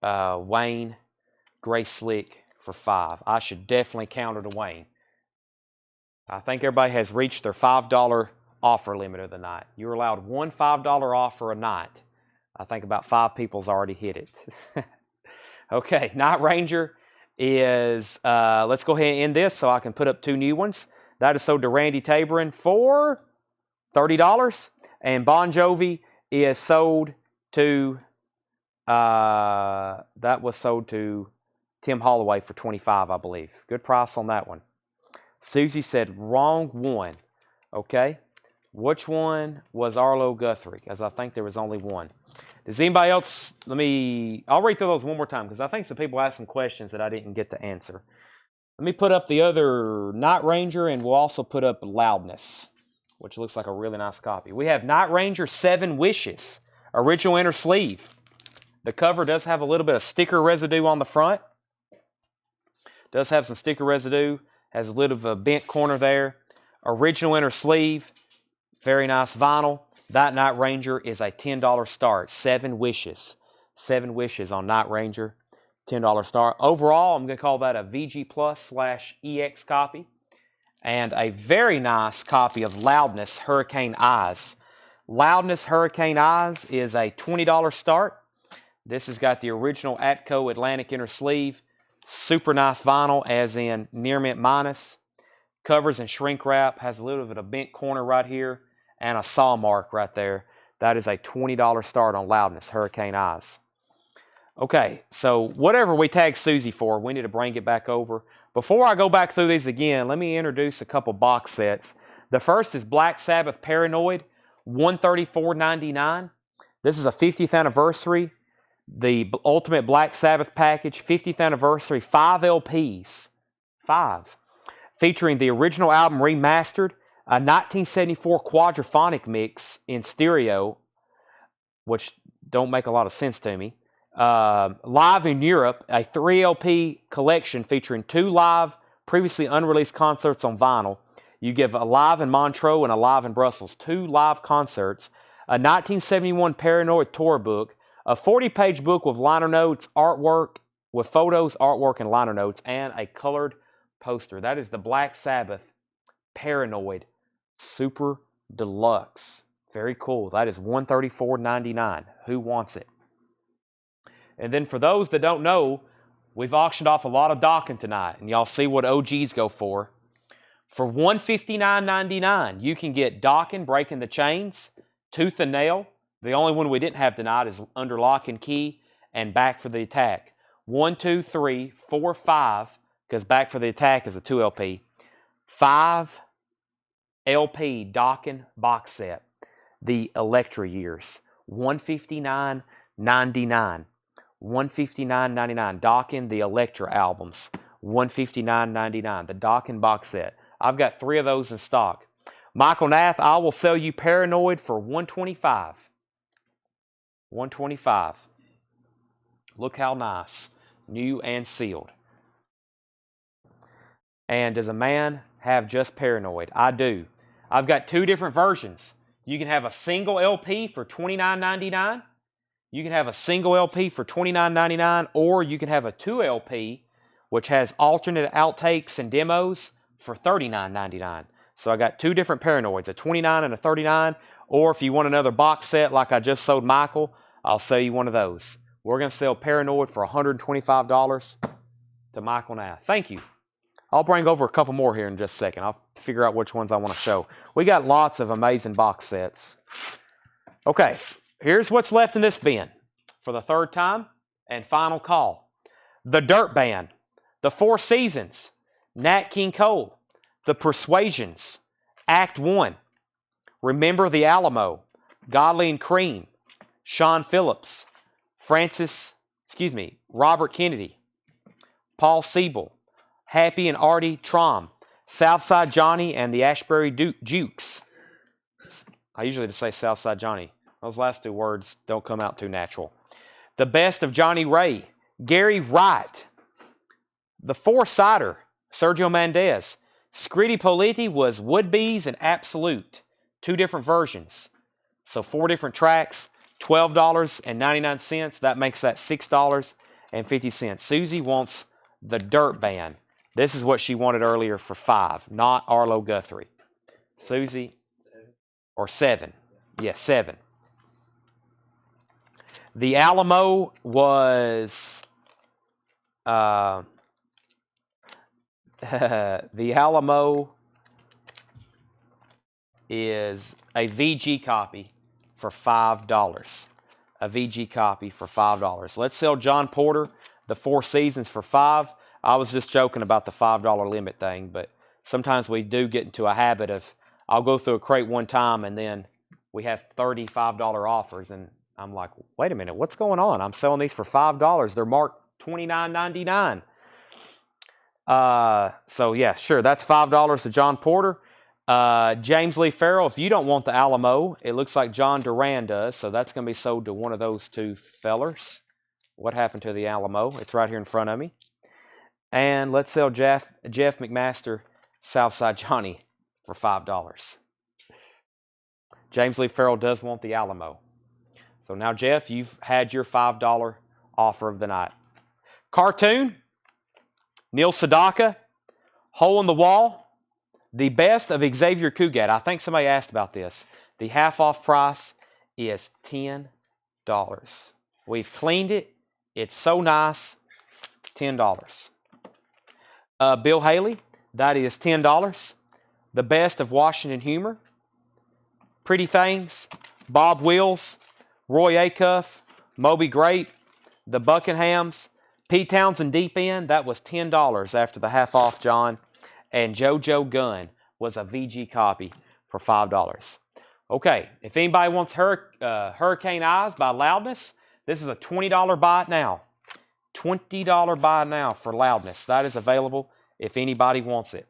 Wayne Gray Slick for $5. I should definitely counter to Wayne. I think everybody has reached their $5 offer limit of the night. You're allowed one $5 offer a night. I think about 5 people's already hit it. Okay, Night Ranger is, let's go ahead and end this so I can put up 2 new ones. That is sold to Randy Taberin for $30. And Bon Jovi is sold to, that was sold to Tim Holloway for $25, I believe. Good price on that one. Susie said wrong one. Okay. Which one was Arlo Guthrie? Because I think there was only one. Does anybody else, I'll read through those one more time because I think some people asked some questions that I didn't get to answer. Let me put up the other Night Ranger and we'll also put up Loudness, which looks like a really nice copy. We have Night Ranger 7 Wishes, original inner sleeve. The cover does have a little bit of sticker residue on the front. Does have some sticker residue. Has a little of a bent corner there. Original inner sleeve. Very nice vinyl. That Night Ranger is a $10 start. 7 Wishes. 7 Wishes on Night Ranger. $10 start. Overall, I'm going to call that a VG Plus / EX copy. And a very nice copy of Loudness Hurricane Eyes. Loudness Hurricane Eyes is a $20 start. This has got the original Atco Atlantic inner sleeve. Super nice vinyl, as in near mint minus. Covers and shrink wrap. Has a little bit of a bent corner right here. And a saw mark right there. That is a $20 start on Loudness Hurricane Eyes. Okay, so whatever we tag Susie for, we need to bring it back over. Before I go back through these again, let me introduce a couple box sets. The first is Black Sabbath Paranoid, $134.99. This is a 50th anniversary. The Ultimate Black Sabbath package, 50th anniversary, 5 LPs. 5. Featuring the original album remastered, a 1974 quadraphonic mix in stereo, which don't make a lot of sense to me. Live in Europe, a 3 LP collection featuring 2 live, previously unreleased concerts on vinyl. You give a live in Montreux and a live in Brussels. 2 live concerts. A 1971 Paranoid tour book. A 40-page book with liner notes, artwork, with photos, artwork, and liner notes, and a colored poster. That is the Black Sabbath Paranoid Super Deluxe. Very cool. That is $134.99. Who wants it? And then for those that don't know, we've auctioned off a lot of Dokken tonight, and y'all see what OGs go for. For $159.99, you can get Dokken Breaking the Chains, Tooth and Nail. The only one we didn't have tonight is Under Lock and Key and Back for the Attack. 1, 2, 3, 4, 5, because Back for the Attack is a 2 LP. 5 LP Dokken box set. The Electra Years. $159.99. $159.99. Dokken, the Electra albums. $159.99. The Dokken box set. I've got 3 of those in stock. Michael Nath, I will sell you Paranoid for $125. $125. Look how nice. New and sealed. And does a man have just Paranoid? I do. I've got 2 different versions. You can have a single LP for $29.99. You can have a single LP for $29.99, or you can have a 2 LP, which has alternate outtakes and demos for $39.99. So I got 2 different Paranoids, a $29 and a $39. Or if you want another box set like I just sold Michael, I'll sell you one of those. We're going to sell Paranoid for $125 to Michael now. Thank you. I'll bring over a couple more here in just a second. I'll figure out which ones I want to show. We got lots of amazing box sets. Okay, here's what's left in this bin for the 3rd time and final call. The Dirt Band, The 4 Seasons, Nat King Cole, The Persuasions, Act 1. Remember the Alamo, Godley and Cream, Sean Phillips, Robert Kennedy, Paul Siebel, Happy and Artie Trom, Southside Johnny and the Ashbury Jukes. I usually just say Southside Johnny. Those last two words don't come out too natural. The Best of Johnny Ray, Gary Wright, The Four-Sider, Sergio Mendez. Scritti Politti was Would-Be's and Absolute. 2 different versions. So 4 different tracks, $12.99. That makes that $6.50. Susie wants the Dirt Band. This is what she wanted earlier for $5, not Arlo Guthrie. Susie, or 7. Yes, 7. The Alamo was... the Alamo is a VG copy for $5. A VG copy for $5. Let's sell John Porter the Four Seasons for $5. I was just joking about the $5 limit thing, but sometimes we do get into a habit of, I'll go through a crate one time and then we have $35 offers and I'm like, wait a minute, what's going on? I'm selling these for $5. They're marked $29.99. So yeah, sure, that's $5 to John Porter. James Lee Farrell, if you don't want the Alamo, it looks like John Duran does, so that's going to be sold to one of those two fellers. What happened to the Alamo? It's right here in front of me. And let's sell Jeff McMaster, Southside Johnny, for $5. James Lee Farrell does want the Alamo. So now, Jeff, you've had your $5 offer of the night. Cartoon, Neil Sedaka, Hole in the Wall, the Best of Xavier Cugat. I think somebody asked about this. The half-off price is $10. We've cleaned it. It's so nice. $10. Bill Haley, that is $10. The Best of Washington Humor, Pretty Things, Bob Wills, Roy Acuff, Moby Grape, the Buckinghams, Pete Townsend Deep End, that was $10 after the half off, John. And JoJo Gunn was a VG copy for $5. Okay, if anybody wants Hurricane Eyes by Loudness, this is a $20 buy it now. $20 buy it now for Loudness. That is available if anybody wants it.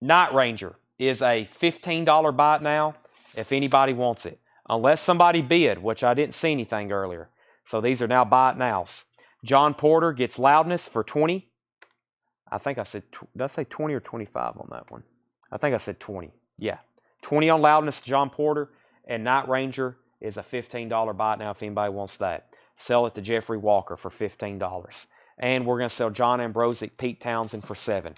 Night Ranger is a $15 buy it now if anybody wants it. Unless somebody bid, which I didn't see anything earlier. So these are now buy it nows. John Porter gets Loudness for $20. I think I said, did I say 20 or 25 on that one? I think I said 20. Yeah. 20 on Loudness, John Porter. And Night Ranger is a $15 buy it now if anybody wants that. Sell it to Jeffrey Walker for $15. And we're going to sell John Ambrosic, Pete Townsend for $7.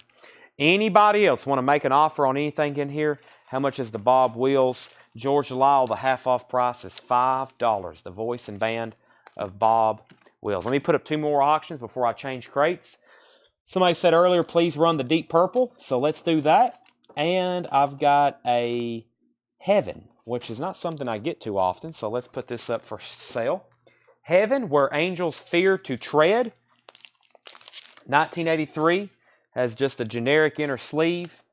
Anybody else want to make an offer on anything in here? How much is the Bob Wills? George Lyle, the half-off price is $5. The voice and band of Bob Wills. Let me put up 2 more auctions before I change crates. Somebody said earlier, please run the Deep Purple. So let's do that. And I've got a Heaven, which is not something I get too often. So let's put this up for sale. Heaven, Where Angels Fear to Tread. 1983. Has just a generic inner sleeve.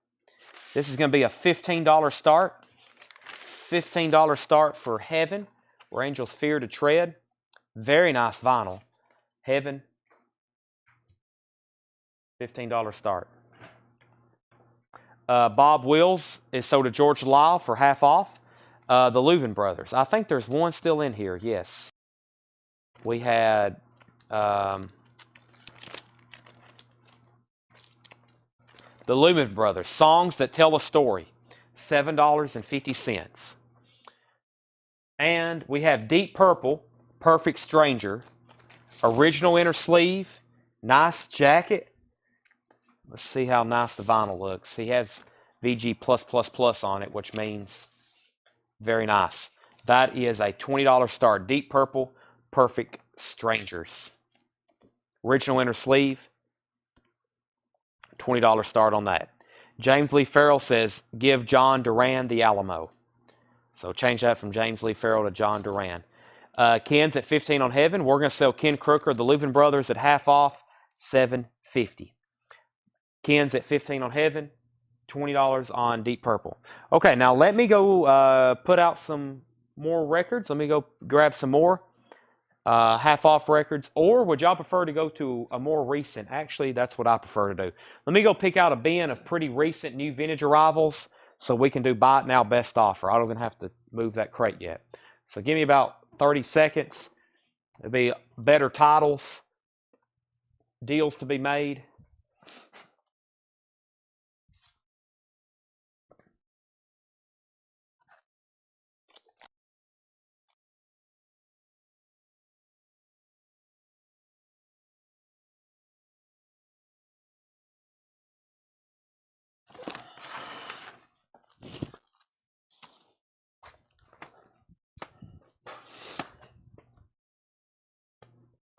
This is going to be a $15 start. $15 start for Heaven, Where Angels Fear to Tread. Very nice vinyl. Heaven, $15 start. Bob Wills is sold to George Lyle for half off. The Louvin Brothers. I think there's one still in here, yes. We had... the Louvin Brothers, Songs That Tell a Story, $7.50. And we have Deep Purple, Perfect Stranger, original inner sleeve, nice jacket. Let's see how nice the vinyl looks. He has VG+++ on it, which means very nice. That is a $20 start. Deep Purple, Perfect Strangers. Original inner sleeve. $20 start on that. James Lee Farrell says, give John Duran the Alamo. So change that from James Lee Farrell to John Duran. Ken's at $15 on Heaven. We're going to sell Ken Crooker, the Louvin Brothers, at half off, $7.50. Ken's at $15 on Heaven, $20 on Deep Purple. Okay, now let me go put out some more records. Let me go grab some more half-off records. Or would y'all prefer to go to a more recent? Actually, that's what I prefer to do. Let me go pick out a bin of pretty recent new vintage arrivals so we can do buy it now, best offer. I don't even have to move that crate yet. So give me about 30 seconds. There'll be better titles, deals to be made.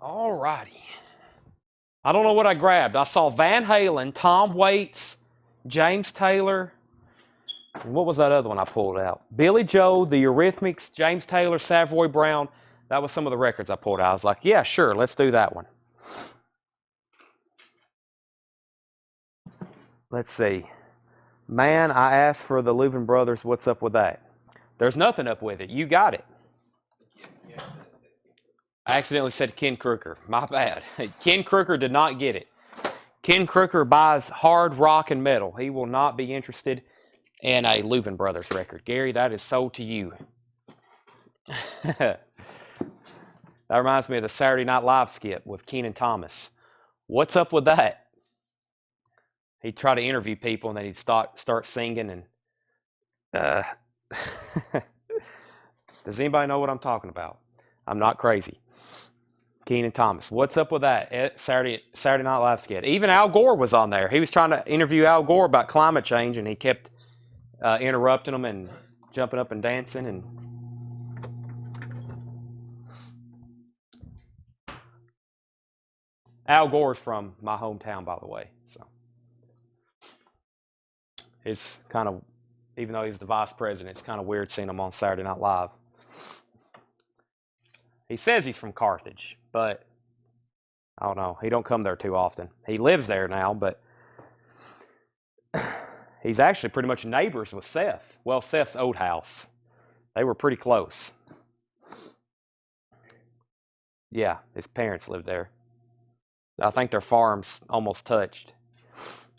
All righty. I don't know what I grabbed. I saw Van Halen, Tom Waits, James Taylor. And what was that other one I pulled out? Billy Joe, the Eurythmics, James Taylor, Savoy Brown. That was some of the records I pulled out. I was like, yeah, sure, let's do that one. Let's see. Man, I asked for the Louvin Brothers. What's up with that? There's nothing up with it. You got it. I accidentally said Ken Crooker. My bad. Ken Crooker did not get it. Ken Crooker buys hard rock and metal. He will not be interested in a Louvin Brothers record. Gary, that is sold to you. That reminds me of the Saturday Night Live skit with Kenan Thomas. What's up with that? He'd try to interview people and then he'd start singing and does anybody know what I'm talking about? I'm not crazy. Kenan Thomas. What's up with that? Saturday Night Live skit. Even Al Gore was on there. He was trying to interview Al Gore about climate change and he kept interrupting him and jumping up and dancing. And Al Gore's from my hometown, by the way. So it's kind of, even though he's the vice president, it's kind of weird seeing him on Saturday Night Live. He says he's from Carthage, but I don't know. He don't come there too often. He lives there now, but he's actually pretty much neighbors with Seth. Well, Seth's old house. They were pretty close. Yeah, his parents lived there. I think their farms almost touched.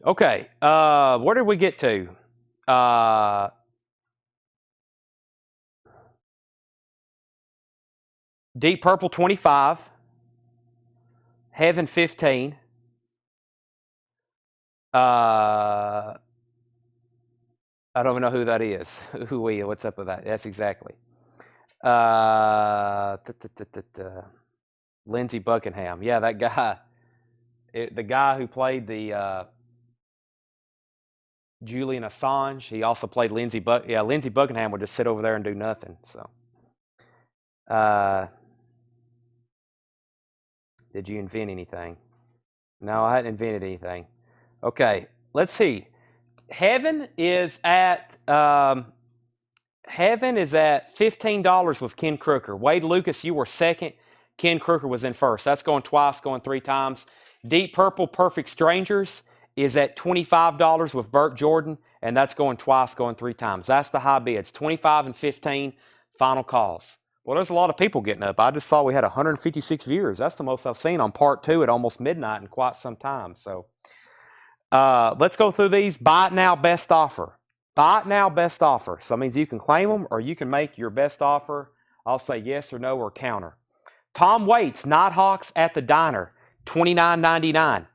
Okay, where did we get to? Deep Purple 25, Heaven 15, I don't even know who that is. What's up with that? That's exactly. Lindsey Buckingham. Yeah, that guy. The guy who played the Julian Assange. He also played Lindsey Buckingham would just sit over there and do nothing. So. Did you invent anything? No, I hadn't invented anything. Okay, let's see. Heaven is at $15 with Ken Crooker. Wade Lucas, you were second. Ken Crooker was in first. That's going twice, going 3 times. Deep Purple Perfect Strangers is at $25 with Burt Jordan, and that's going twice, going 3 times. That's the high bids. 25 and 15 final calls. Well, there's a lot of people getting up. I just saw we had 156 viewers. That's the most I've seen on part 2 at almost midnight in quite some time. So let's go through these. Buy it now, best offer. Buy it now, best offer. So that means you can claim them or you can make your best offer. I'll say yes or no or counter. Tom Waits, Nighthawks at the Diner, $29.99.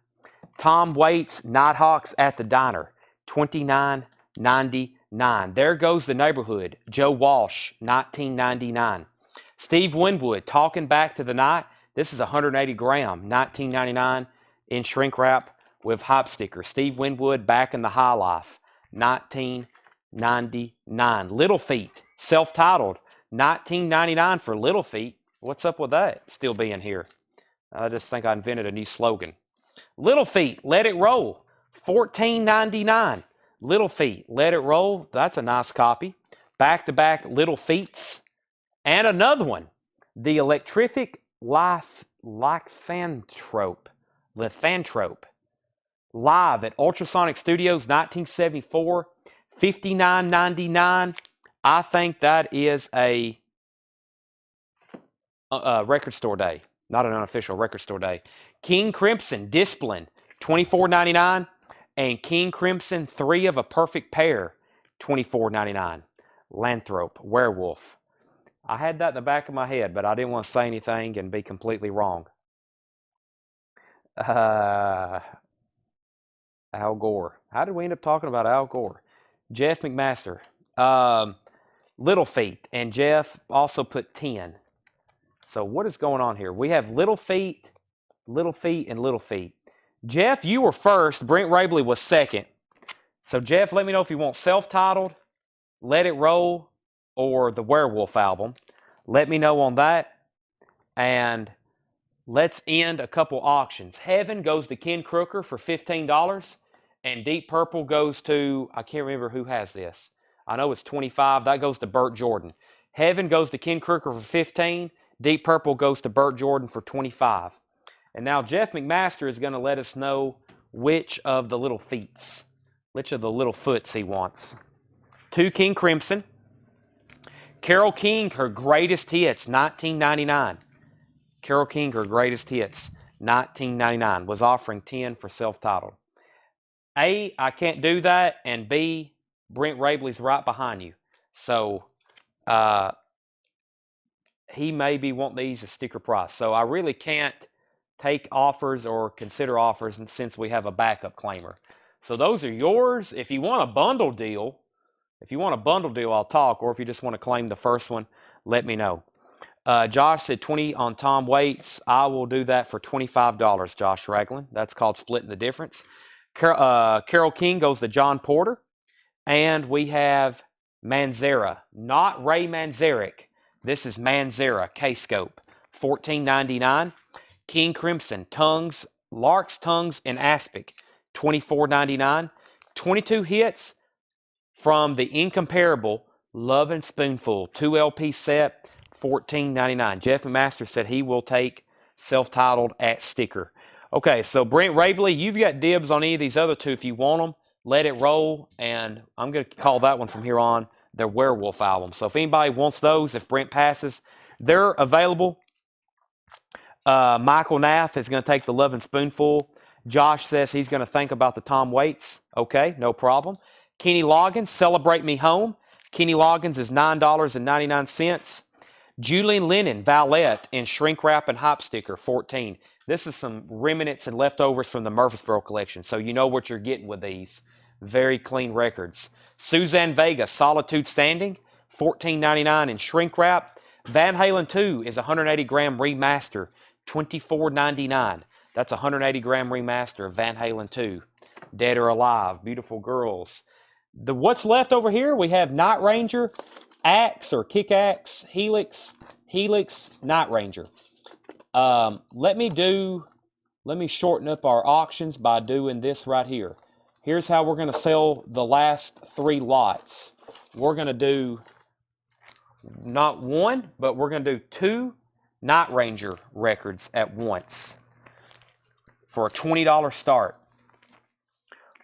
Tom Waits, Nighthawks at the Diner, $29.99. There Goes the Neighborhood, Joe Walsh, $19.99. Steve Winwood, Talking Back to the Night. This is 180 gram, $19.99 in shrink wrap with hype sticker. Steve Winwood, Back in the High Life, $19.99. Little Feat, self-titled, $19.99 for Little Feat. What's up with that still being here? I just think I invented a new slogan. Little Feat, Let It Roll, $14.99. Little Feat, Let It Roll. That's a nice copy. Back-to-back Little Feats. And another one, the Electrific Lycanthrope. live at Ultrasonic Studios, 1974, $59.99. I think that is a record store day, not an unofficial record store day. King Crimson Discipline, $24.99, and King Crimson 3 of a Perfect Pair, $24.99. Lanthrope Werewolf. I had that in the back of my head, but I didn't want to say anything and be completely wrong. Al Gore. How did we end up talking about Al Gore? Jeff McMaster. Little Feet, and Jeff also put 10. So what is going on here? We have Little Feet, and Little Feet. Jeff, you were first. Brent Rabley was second. So Jeff, let me know if you want self-titled, Let It Roll, or the Werewolf album. Let me know on that. And let's end a couple auctions. Heaven goes to Ken Crooker for $15. And Deep Purple goes to, I can't remember who has this. I know it's $25. That goes to Burt Jordan. Heaven goes to Ken Crooker for $15. Deep Purple goes to Burt Jordan for $25. And now Jeff McMaster is going to let us know which of the little feets, which of the little foots he wants. 2 King Crimson. Carole King, her greatest hits, $19.99. Carole King, her greatest hits, $19.99. Was offering 10 for self-titled. A, I can't do that, and B, Brent Rabley's right behind you. So he may be wanting these a sticker price. So I really can't take offers or consider offers since we have a backup claimer. So those are yours. If you want a bundle deal, I'll talk. Or if you just want to claim the first one, let me know. Josh said 20 on Tom Waits. I will do that for $25, Josh Ragland. That's called splitting the difference. Carole King goes to John Porter. And we have Manzara, not Ray Manzarek. This is Manzara, K-Scope, $14.99. King Crimson, Tongues, Lark's Tongues, and Aspic, $24.99. 22 hits from the incomparable Love and Spoonful, 2 LP set, $14.99. Jeff McMaster said he will take self-titled at sticker. Okay, so Brent Rabley, you've got dibs on any of these other two if you want them. Let It Roll, and I'm going to call that one from here on the Werewolf album. So if anybody wants those, if Brent passes, they're available. Michael Nath is going to take the Love and Spoonful. Josh says he's going to think about the Tom Waits. Okay, no problem. Kenny Loggins, Celebrate Me Home. Kenny Loggins is $9.99. Julian Lennon, Valette, in shrink wrap and hop sticker, $14. This is some remnants and leftovers from the Murfreesboro collection, so you know what you're getting with these. Very clean records. Suzanne Vega, Solitude Standing, $14.99 in shrink wrap. Van Halen 2 is a 180-gram remaster, $24.99. That's a 180-gram remaster of Van Halen 2. Dead or Alive, Beautiful Girls. What's left over here, we have Night Ranger, Axe or Kick Axe, Helix, Night Ranger. Let me shorten up our auctions by doing this right here. Here's how we're going to sell the last 3 lots. We're going to do not one, but we're going to do 2 Night Ranger records at once for a $20 start.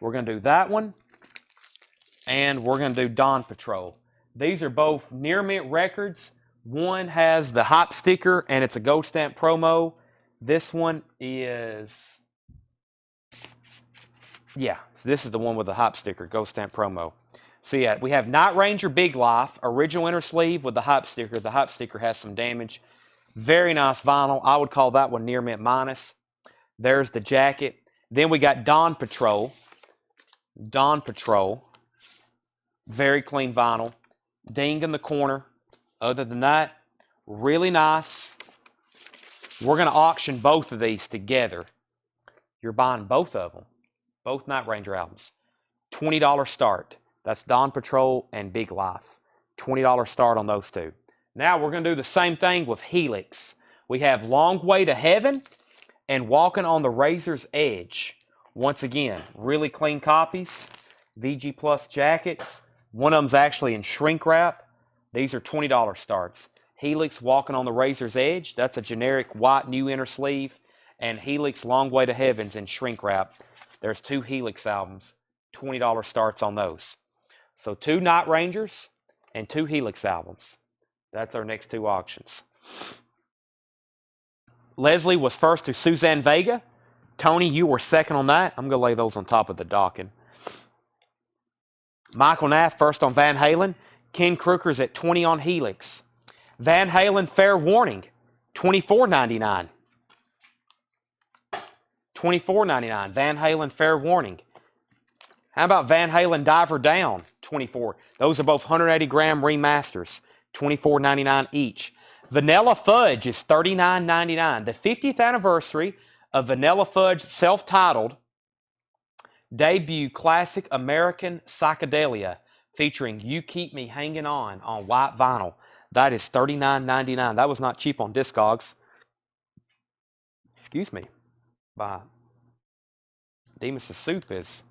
We're going to do that one, and we're going to do Dawn Patrol. These are both near mint records. One has the hop sticker, and it's a gold stamp promo. This one is... yeah, this is the one with the hop sticker, Ghost Stamp promo. So yeah, we have Night Ranger Big Life, original inner sleeve with the hop sticker. The hop sticker has some damage. Very nice vinyl. I would call that one near mint minus. There's the jacket. Then we got Dawn Patrol. Dawn Patrol. Very clean vinyl. Ding in the corner. Other than that, really nice. We're going to auction both of these together. You're buying both of them. Both Night Ranger albums. $20 start. That's Dawn Patrol and Big Life. $20 start on those two. Now we're going to do the same thing with Helix. We have Long Way to Heaven and Walking on the Razor's Edge. Once again, really clean copies. VG Plus jackets. One of them's actually in shrink wrap. These are $20 starts. Helix Walking on the Razor's Edge. That's a generic white new inner sleeve. And Helix Long Way to Heaven's in shrink wrap. There's 2 Helix albums. $20 starts on those. So 2 Night Rangers and 2 Helix albums. That's our next 2 auctions. Leslie was first to Suzanne Vega. Tony, you were second on that. I'm going to lay those on top of the docking. Michael Nath first on Van Halen. Ken Crooker's at 20 on Helix. Van Halen Fair Warning, $24.99. $24.99. Van Halen Fair Warning. How about Van Halen Diver Down? $24. Those are both 180 gram remasters. $24.99 each. Vanilla Fudge is $39.99. The 50th anniversary of Vanilla Fudge self-titled debut classic American psychedelia featuring You Keep Me Hanging On white vinyl. That is $39.99. That was not cheap on Discogs. Excuse me. By Demas' Soup is...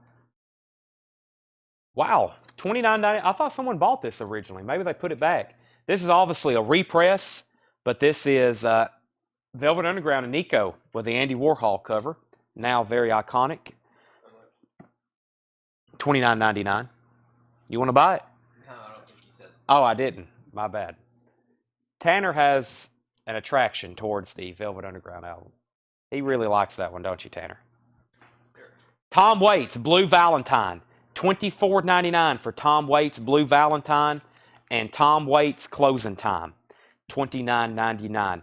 Wow, $29.99. I thought someone bought this originally. Maybe they put it back. This is obviously a repress, but this is Velvet Underground and Nico with the Andy Warhol cover. Now very iconic. $29.99. You want to buy it? No, I don't think you said. Oh, I didn't. My bad. Tanner has an attraction towards the Velvet Underground album. He really likes that one, don't you, Tanner? Sure. Tom Waits, Blue Valentine. $24.99 for Tom Waits Blue Valentine and Tom Waits Closing Time. $29.99.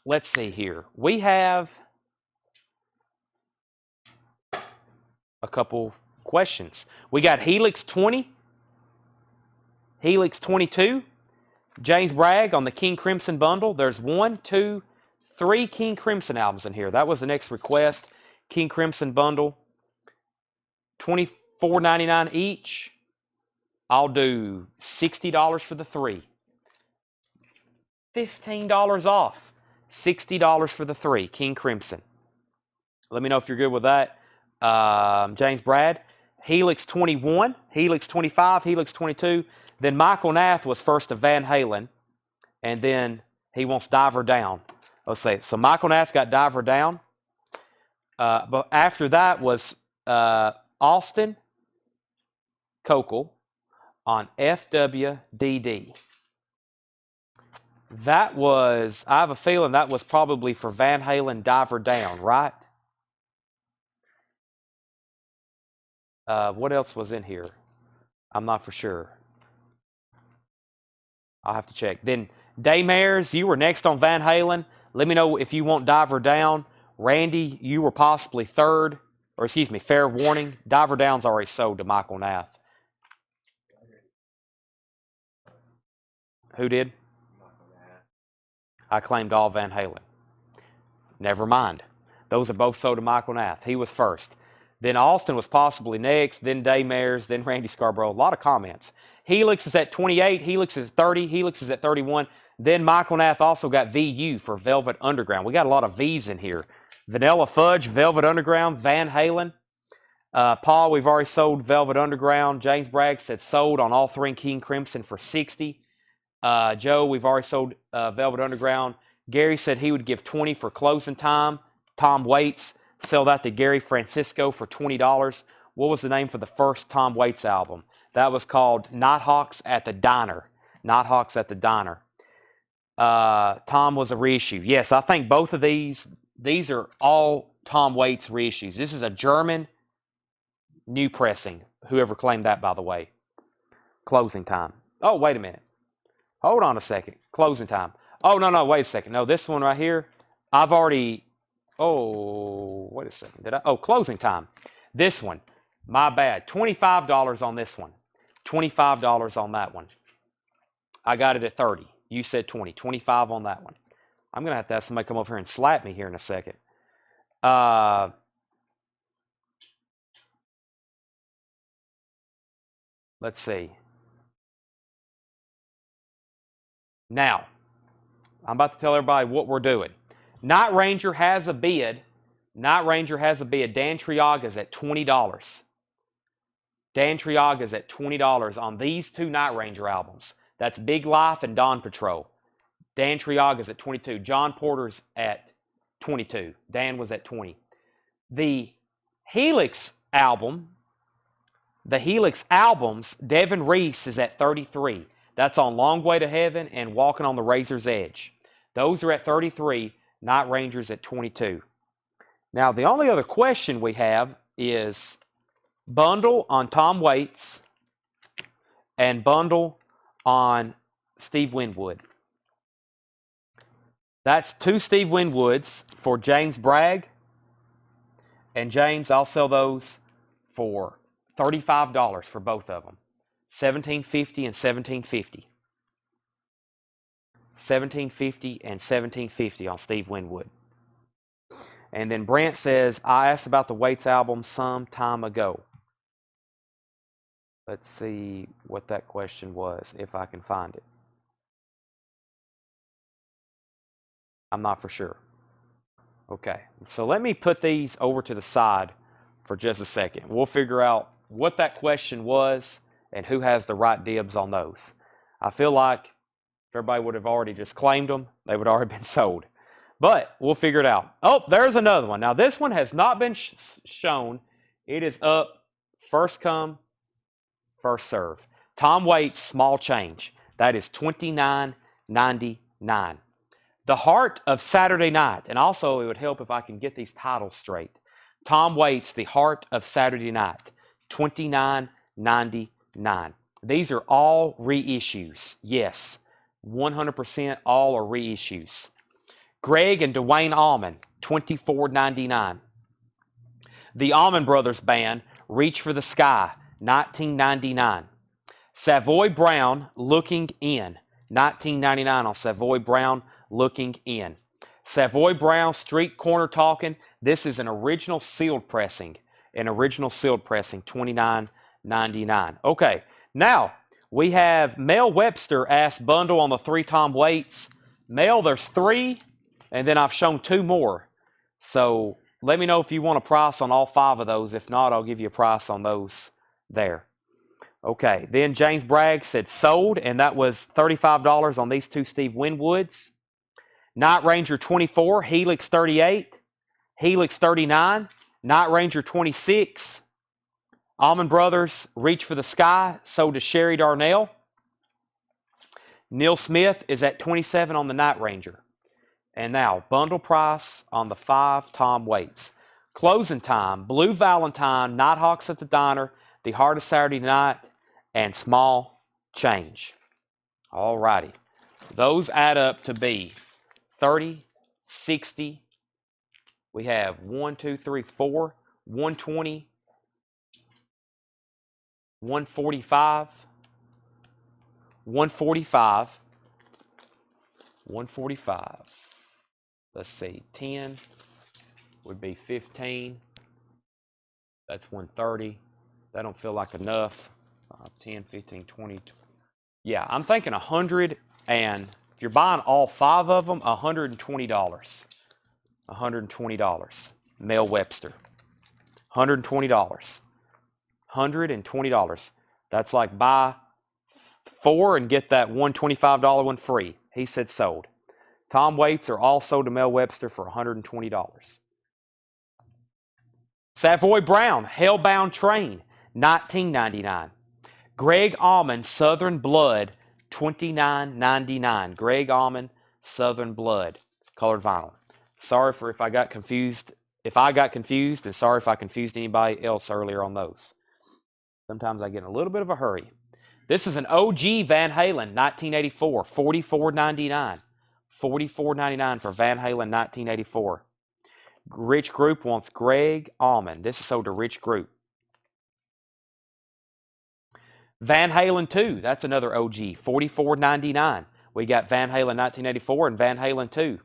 Let's see here. We have a couple questions. We got Helix 20, Helix 22, James Bragg on the King Crimson bundle. There's 1, 2, 3 King Crimson albums in here. That was the next request. King Crimson bundle. $24.99 each. I'll do $60 for the 3. $15 off. $60 for the 3. King Crimson. Let me know if you're good with that. James Brad. Helix 21. Helix 25. Helix 22. Then Michael Nath was first to Van Halen. And then he wants Diver Down. Let's see. So Michael Nath got Diver Down. But after that was... Austin Kokel on FWDD. That was, I have a feeling that was probably for Van Halen Diver Down, right? What else was in here? I'm not for sure. I'll have to check. Then Daymares, you were next on Van Halen. Let me know if you want Diver Down. Randy, you were possibly third. Or excuse me, Fair Warning. Diver Down's already sold to Michael Nath. Who did? I claimed all Van Halen. Never mind. Those are both sold to Michael Nath. He was first. Then Austin was possibly next. Then Daymares. Then Randy Scarborough. A lot of comments. Helix is at 28. Helix is 30. Helix is at 31. Then Michael Nath also got VU for Velvet Underground. We got a lot of V's in here. Vanilla Fudge, Velvet Underground, Van Halen. Paul, we've already sold Velvet Underground. James Bragg said sold on all 3 King Crimson for $60. Joe, we've already sold Velvet Underground. Gary said he would give $20 for Closing Time. Tom Waits, sell that to Gary Francisco for $20. What was the name for the first Tom Waits album? That was called Nighthawks at the Diner. Nighthawks at the Diner. Tom was a reissue. Yes, I think both of these are all Tom Waits reissues. This is a German new pressing. Whoever claimed that, by the way. Closing Time. Oh, wait a minute. Hold on a second. Closing Time. Oh, no, wait a second. No, this one right here, I've already... Oh, wait a second. Did I? Oh, Closing Time. This one. My bad. $25 on this one. $25 on that one. I got it at 30. You said 20. 25 on that one. I'm going to have somebody come over here and slap me here in a second. Let's see. Now, I'm about to tell everybody what we're doing. Night Ranger has a bid. Night Ranger has a bid. Dan Triaga's at $20. Dan Triaga's at $20 on these 2 Night Ranger albums. That's Big Life and Dawn Patrol. Dan Triaga's at 22. John Porter's at 22. Dan was at 20. The Helix album, the Helix albums, Devin Reese is at 33. That's on Long Way to Heaven and Walking on the Razor's Edge. Those are at 33, Night Rangers at 22. Now, the only other question we have is bundle on Tom Waits and bundle on Steve Winwood. That's 2 Steve Winwoods for James Bragg. And James, I'll sell those for $35 for both of them. $17.50 and $17.50. $17.50 and $17.50 on Steve Winwood. And then Brent says, I asked about the Waits album some time ago. Let's see what that question was, if I can find it. I'm not for sure. Okay, so let me put these over to the side for just a second. We'll figure out what that question was and who has the right dibs on those. I feel like if everybody would have already just claimed them, they would have already been sold. But we'll figure it out. Oh, there's another one. Now, this one has not been shown. It is up first come, first serve. Tom Waits, small change. That is $29.99. The Heart of Saturday Night. And also, it would help if I can get these titles straight. Tom Waits, The Heart of Saturday Night. $29.99. These are all reissues. Yes, 100% all are reissues. Greg and Dwayne Allman, $24.99. The Allman Brothers Band, Reach for the Sky, $19.99. Savoy Brown, Looking In, $19.99 on Savoy Brown, Looking In. Savoy Brown, Street Corner Talking. This is an original sealed pressing. $29.99. Okay, now we have Mel Webster asked bundle on the 3 Tom Waits. Mel, there's 3, and then I've shown 2 more. So let me know if you want a price on all 5 of those. If not, I'll give you a price on those there. Okay, then James Bragg said sold, and that was $35 on these 2 Steve Winwoods. Night Ranger 24, Helix 38, Helix 39, Night Ranger 26, Allman Brothers, Reach for the Sky, sold to Sherry Darnell. Neil Smith is at 27 on the Night Ranger. And now, bundle price on the 5 Tom Waits. Closing time, Blue Valentine, Nighthawks at the Diner, The Heart of Saturday Night, and Small Change. All righty. Those add up to be 30, 60. We have 1, 2, 3, 4, 120, 145, 145, 145. Let's see, 10 would be 15. That's 130. That don't feel like enough. 10, 15, 20. Yeah, I'm thinking 100, and if you're buying all 5 of them, $120. $120. Mel Webster. $120. $120. That's like buy 4 and get that $125 one free. He said sold. Tom Waits are all sold to Mel Webster for $120. Savoy Brown, Hellbound Train, $19.99. Greg Allman, Southern Blood, $29.99. Greg Allman, Southern Blood, colored vinyl. Sorry for if I got confused. And sorry if I confused anybody else earlier on those. Sometimes I get in a little bit of a hurry. This is an OG Van Halen, 1984, $44.99. $44.99 for Van Halen, 1984. Rich Group wants Greg Allman. This is sold to Rich Group. Van Halen 2, that's another OG, $44.99. We got Van Halen 1984 and Van Halen 2.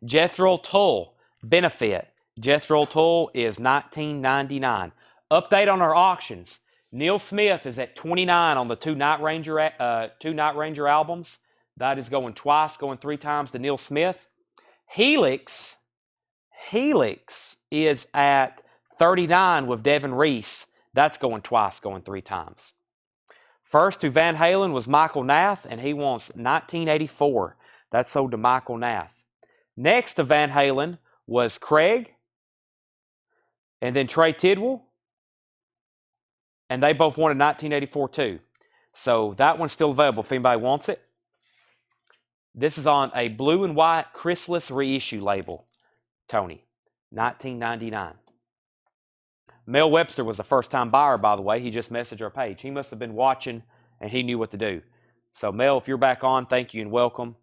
Jethro Tull, Benefit. Jethro Tull is $19.99. Update on our auctions. Neil Smith is at 29 on the 2 Night Ranger albums. That is going twice, going 3 times to Neil Smith. Helix is at 39 with Devin Reese. That's going twice, going 3 times. First to Van Halen was Michael Nath, and he wants 1984. That's sold to Michael Nath. Next to Van Halen was Craig. And then Trey Tidwell, and they both wanted 1984 too. So that one's still available if anybody wants it. This is on a blue and white Chrysalis reissue label, Tony, 1999. Mel Webster was a first-time buyer, by the way. He just messaged our page. He must have been watching, and he knew what to do. So, Mel, if you're back on, thank you and welcome.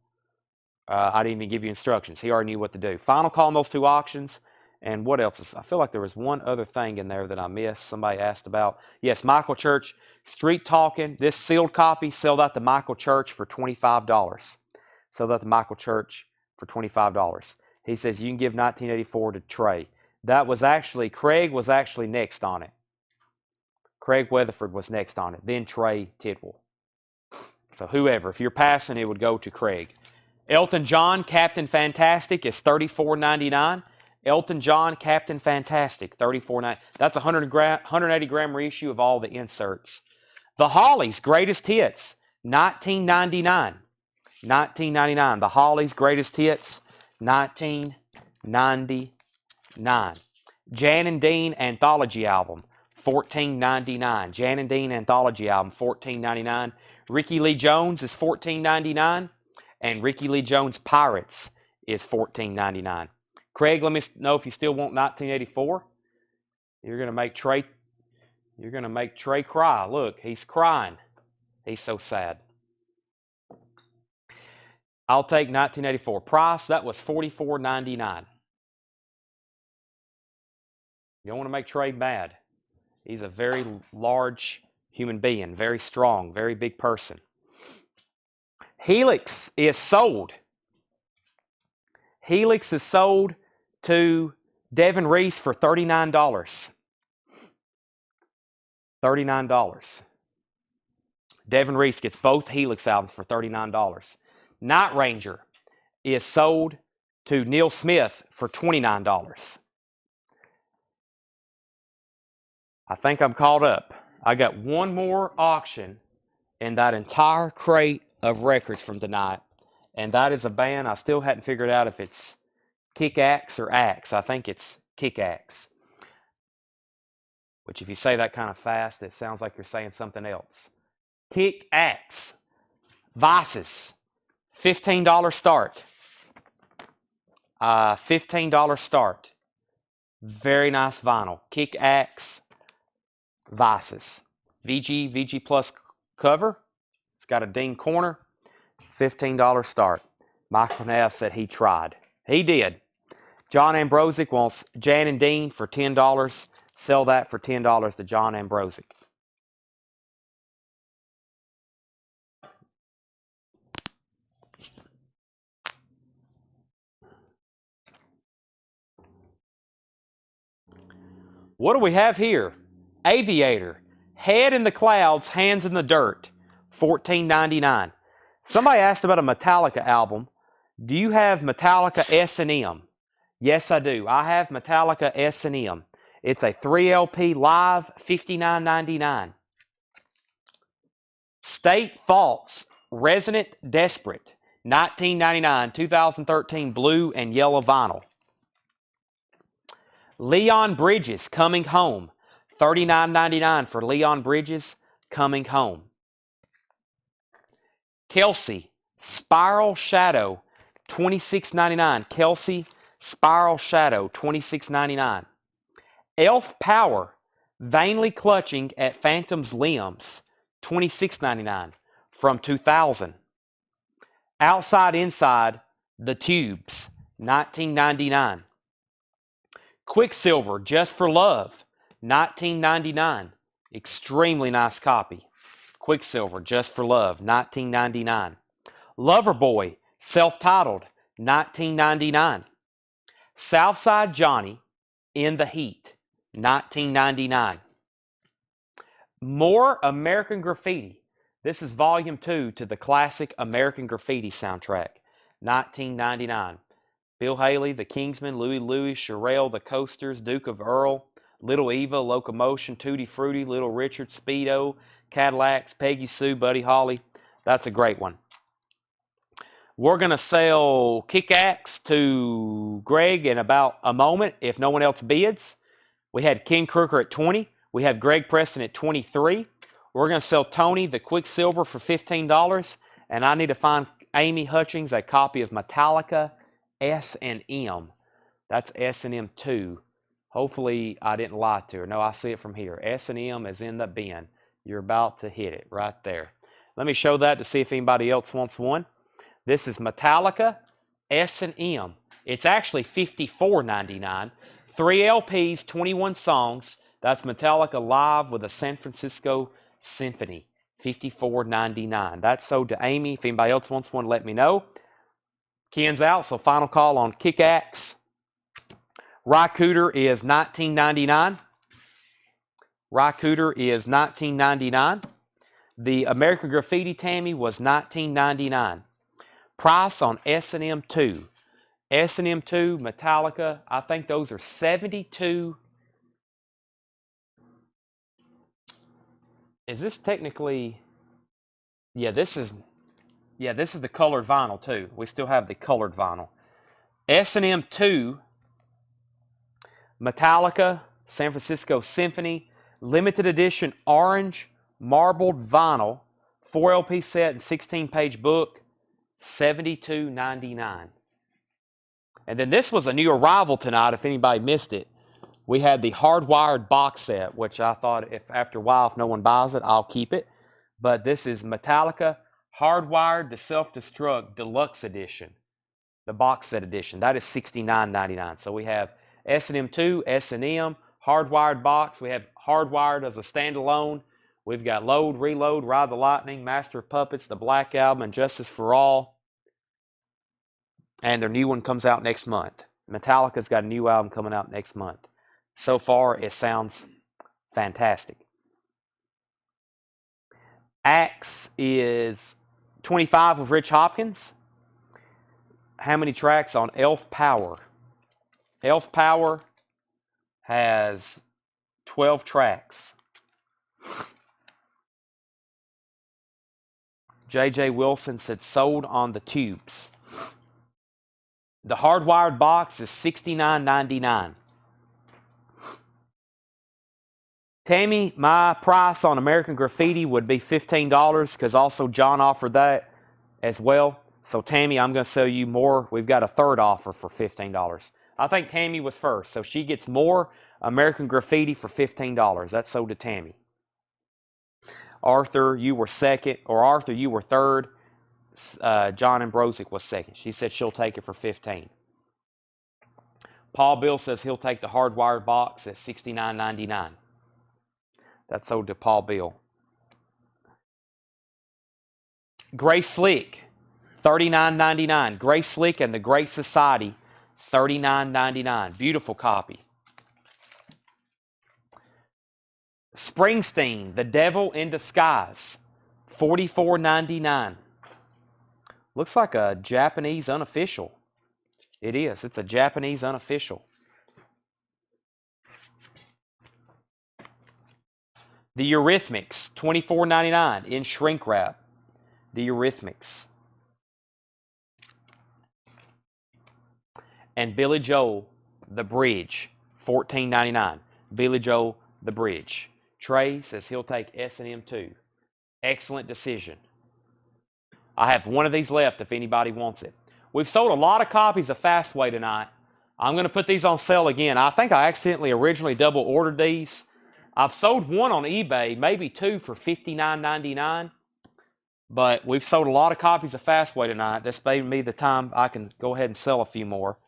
I didn't even give you instructions. He already knew what to do. Final call on those two auctions. And what else? I feel like there was one other thing in there that I missed. Somebody asked about. Yes, Michael Church, Street Talking. This sealed copy sold out to Michael Church for $25. Sold out to Michael Church for $25. He says you can give 1984 to Trey. That was actually, Craig was actually next on it. Craig Weatherford was next on it. Then Trey Tidwell. So whoever, if you're passing, it would go to Craig. Elton John, Captain Fantastic is $34.99. Elton John, Captain Fantastic, $34.99. That's a 180 gram reissue of all the inserts. The Hollies, Greatest Hits, $19.99. $19.99. The Hollies, Greatest Hits, $19.99. Jan and Dean Anthology Album, $14.99. Jan and Dean Anthology Album, $14.99. Ricky Lee Jones is $14.99. And Ricky Lee Jones Pirates is $14.99. Craig, let me know if you still want 1984. You're gonna make Trey cry. Look, he's crying. He's so sad. I'll take 1984. Price, that was $44.99. You don't want to make Trey mad. He's a very large human being, very strong, very big person. Helix is sold. Helix is sold to Devin Reese for $39. $39. Devin Reese gets both Helix albums for $39. Night Ranger is sold to Neil Smith for $29. I think I'm caught up. I got one more auction in that entire crate of records from tonight, and that is a band I still hadn't figured out if it's Kick-Axe or Axe. I think it's Kick-Axe, which if you say that kind of fast, it sounds like you're saying something else. Kick-Axe. Vices, $15 start. $15 start. Very nice vinyl. Kick-Axe. Vices. VG Plus cover. It's got a ding corner. $15 start. Michael Nass said he tried. He did. John Ambrosic wants Jan and Dean for $10. Sell that for $10 to John Ambrosic. What do we have here? Aviator. Head in the clouds, hands in the dirt. $14.99. Somebody asked about a Metallica album. Do you have Metallica S&M? Yes, I do. I have Metallica S&M. It's a 3LP live, $59.99. State Faults, Resonant Desperate, $19.99, 2013 blue and yellow vinyl. Leon Bridges, Coming Home, $39.99 for Leon Bridges, Coming Home. Kelsey, Spiral Shadow, $26.99. Kelsey, Spiral Shadow, $26.99. Elf Power, Vainly Clutching at Phantom's Limbs, $26.99 from 2000. Outside Inside, The Tubes, $19.99. Quicksilver, Just for Love, $19.99. Extremely nice copy. Quicksilver, Just for Love, $19.99. Loverboy, self-titled, $19.99. Southside Johnny, In the Heat, $19.99. More American Graffiti. This is volume 2 to the classic American Graffiti soundtrack, $19.99. Bill Haley, The Kingsmen, Louie, Sherelle, The Coasters, Duke of Earl, Little Eva, Locomotion, Tutti Frutti, Little Richard, Speedo, Cadillacs, Peggy Sue, Buddy Holly. That's a great one. We're going to sell Kick-Axe to Greg in about a moment if no one else bids. We had Ken Crooker at 20. We have Greg Preston at 23. We're going to sell Tony the Quicksilver for $15. And I need to find Amy Hutchings a copy of Metallica S&M. That's S&M 2. Hopefully I didn't lie to her. No, I see it from here. S&M is in the bin. You're about to hit it right there. Let me show that to see if anybody else wants one. This is Metallica S&M. It's actually $54.99. 3 LPs, 21 songs. That's Metallica live with the San Francisco Symphony. $54.99. That's sold to Amy. If anybody else wants one, let me know. Ken's out, so final call on Kick-Axe. Rycooter is $19.99. Rycooter is $19.99. The American Graffiti Tammy was $19.99. Price on S&M 2. S&M 2, Metallica, I think those are $72. Is this technically... Yeah, this is the colored vinyl too. We still have the colored vinyl. S&M 2, Metallica, San Francisco Symphony, limited edition orange marbled vinyl, 4 LP set and 16-page book, $72.99. And then this was a new arrival tonight, if anybody missed it. We had the hardwired box set, which I thought if after a while, if no one buys it, I'll keep it. But this is Metallica Hardwired the Self-Destruct Deluxe Edition, the box set edition. That is $69.99. So we have S&M 2, S&M, hardwired box. We have hardwired as a standalone. We've got Load, Reload, Ride the Lightning, Master of Puppets, the Black Album, and Justice for All. And their new one comes out next month. Metallica's got a new album coming out next month. So far, it sounds fantastic. Axe is 25 with Rich Hopkins. How many tracks on Elf Power? Elf Power has 12 tracks. J.J. Wilson said sold on the tubes. The hardwired box is $69.99. Tammy, my price on American Graffiti would be $15 because also John offered that as well. So Tammy, I'm going to sell you more. We've got a third offer for $15. I think Tammy was first, so she gets more American Graffiti for $15. That's sold to Tammy. Arthur, you were second, or Arthur, you were third. John Ambrosic was second. She said she'll take it for $15. Paul Bill says he'll take the hardwired box at $69.99. That's sold to Paul Bill. Gray Slick, $39.99. Gray Slick and the Great Society, $39.99. Beautiful copy. Springsteen, The Devil in Disguise, $44.99. Looks like a Japanese unofficial. It is. It's a Japanese unofficial. The Eurythmics, $24.99 in shrink wrap. The Eurythmics. And Billy Joel, The Bridge, $14.99. Billy Joel, The Bridge. Trey says he'll take S&M 2. Excellent decision. I have one of these left if anybody wants it. We've sold a lot of copies of Fastway tonight. I'm going to put these on sale again. I think I accidentally originally double ordered these. I've sold one on eBay, maybe two for $59.99. But we've sold a lot of copies of Fastway tonight. This may be the time I can go ahead and sell a few more.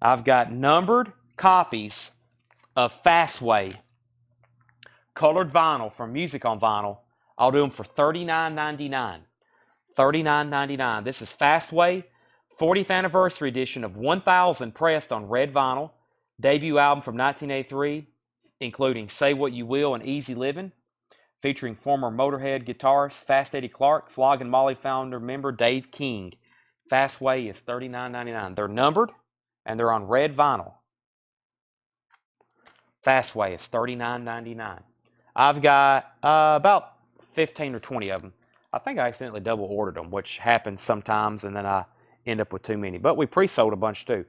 I've got numbered copies of Fastway, colored vinyl from Music on Vinyl. I'll do them for $39.99. $39.99. This is Fastway, 40th anniversary edition of 1000 pressed on red vinyl. Debut album from 1983, including Say What You Will and Easy Living, featuring former Motorhead guitarist Fast Eddie Clarke, Flogging Molly founder member Dave King. Fastway is $39.99. They're numbered and they're on red vinyl. Fastway is $39.99. I've got about 15 or 20 of them. I think I accidentally double ordered them, which happens sometimes, and then I end up with too many. But we pre-sold a bunch too.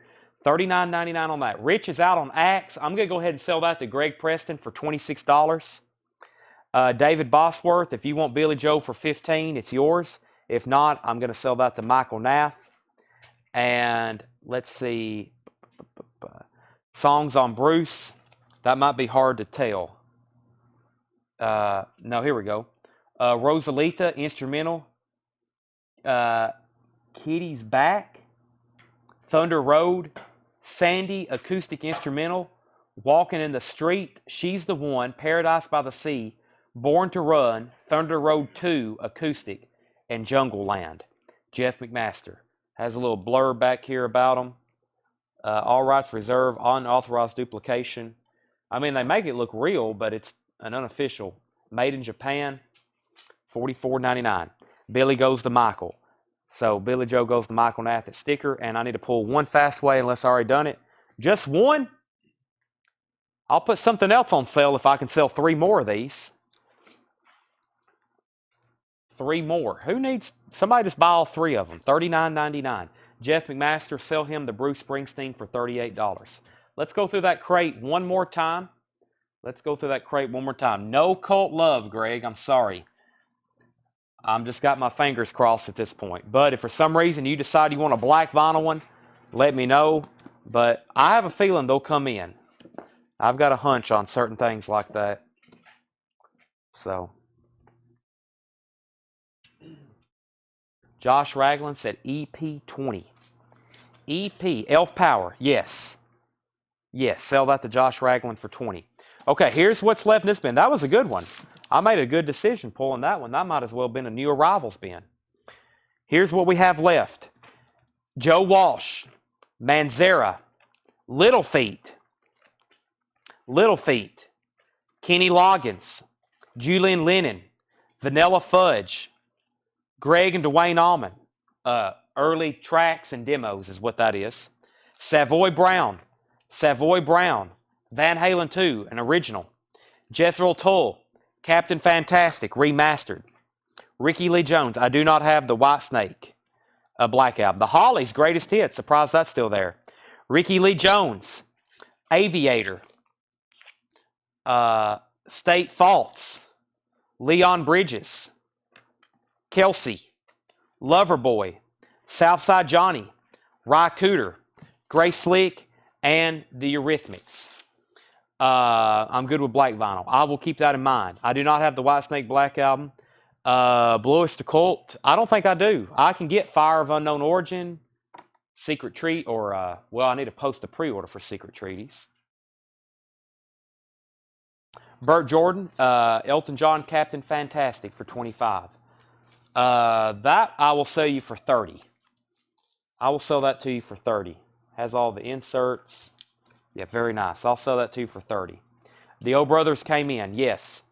$39.99 on that. Rich is out on Axe. I'm going to go ahead and sell that to Greg Preston for $26. David Bosworth, if you want Billy Joe for $15, it's yours. If not, I'm going to sell that to Michael Nath. And let's see, songs on Bruce. That might be hard to tell. No, here we go. Rosalita, instrumental. Kitty's Back. Thunder Road. Sandy, acoustic instrumental. Walking in the Street. She's the One. Paradise by the Sea. Born to Run. Thunder Road 2, acoustic. And Jungle Land. Jeff McMaster. Has a little blurb back here about them. All rights reserved, unauthorized duplication. I mean, they make it look real, but it's an unofficial. Made in Japan, $44.99. Billy goes to Michael. So Billy Joe goes to Michael Nath at sticker, and I need to pull one fast way unless I already done it. Just one? I'll put something else on sale if I can sell 3 more of these. 3 more. Who needs? Somebody just buy all 3 of them. $39.99. Jeff McMaster, sell him the Bruce Springsteen for $38. Let's go through that crate one more time. No Cult Love, Greg. I'm sorry. I'm just got my fingers crossed at this point. But if for some reason you decide you want a black vinyl one, let me know. But I have a feeling they'll come in. I've got a hunch on certain things like that. So. Josh Ragland said EP20. EP, Elf Power, yes. Yes, sell that to Josh Ragland for $20. Okay, here's what's left in this bin. That was a good one. I made a good decision pulling that one. That might as well have been a new arrivals bin. Here's what we have left. Joe Walsh, Manzera, Little Feat, Kenny Loggins, Julian Lennon, Vanilla Fudge, Greg and Dwayne Allman, early tracks and demos is what that is. Savoy Brown, Van Halen 2, an original. Jethro Tull, Captain Fantastic, remastered. Ricky Lee Jones, I do not have the White Snake, Black Album. The Hollies, greatest hits, surprised that's still there. Ricky Lee Jones, Aviator, State Faults, Leon Bridges, Kelsey, Loverboy, Southside Johnny, Ry Cooter, Grace Slick, and the Eurythmics. I'm good with black vinyl. I will keep that in mind. I do not have the White Snake Black Album. Bluest Occult, I don't think I do. I can get Fire of Unknown Origin, Secret Treat, or, well, I need to post a pre-order for Secret Treaties. Burt Jordan, Elton John, Captain Fantastic for $25. That I will sell you for $30. I will sell that to you for $30. Has all the inserts. Yeah, very nice. I'll sell that to you for $30. The O Brothers came in, yes.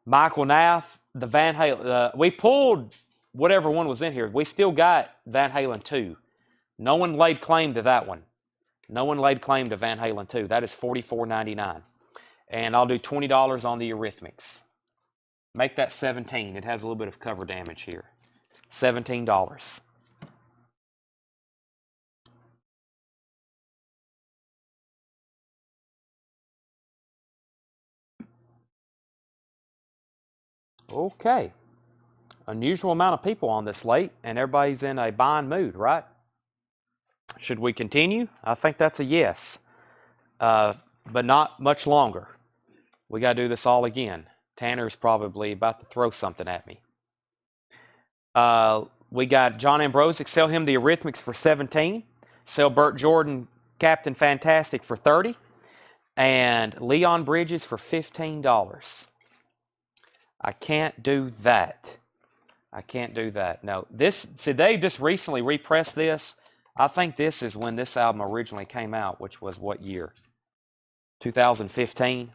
Michael Nath, the Van Halen. We pulled whatever one was in here. We still got Van Halen 2. No one laid claim to that one. No one laid claim to Van Halen 2. That is $44.99. And I'll do $20 on the Eurythmics. Make that $17. It has a little bit of cover damage here. $17. Okay. Unusual amount of people on this late, and everybody's in a buying mood, right? Should we continue? I think that's a yes. But not much longer. We got to do this all again. Tanner's probably about to throw something at me. We got John Ambrosic, sell him the Eurythmics for $17. Sell Burt Jordan, Captain Fantastic for $30. And Leon Bridges for $15. I can't do that. I can't do that. No, this, see, they just recently repressed this. I think this is when this album originally came out, which was what year? 2015.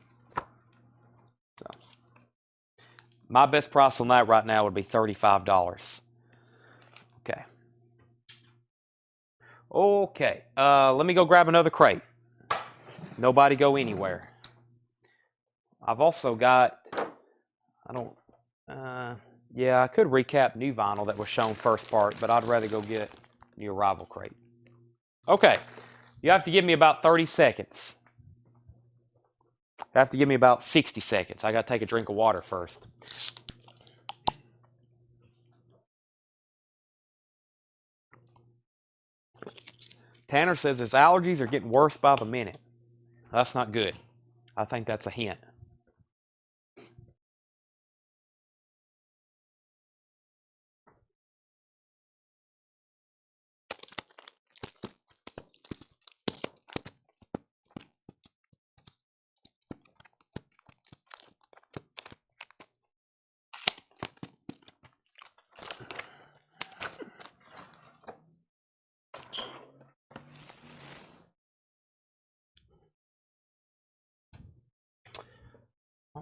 So, my best price on that right now would be $35. Okay. Okay. Let me go grab another crate. Nobody go anywhere. I've also got, yeah, I could recap new vinyl that was shown first part, but I'd rather go get the arrival crate. Okay. You have to give me about 30 seconds. You have to give me about 60 seconds. I got to take a drink of water first. Tanner says his allergies are getting worse by the minute. That's not good. I think that's a hint.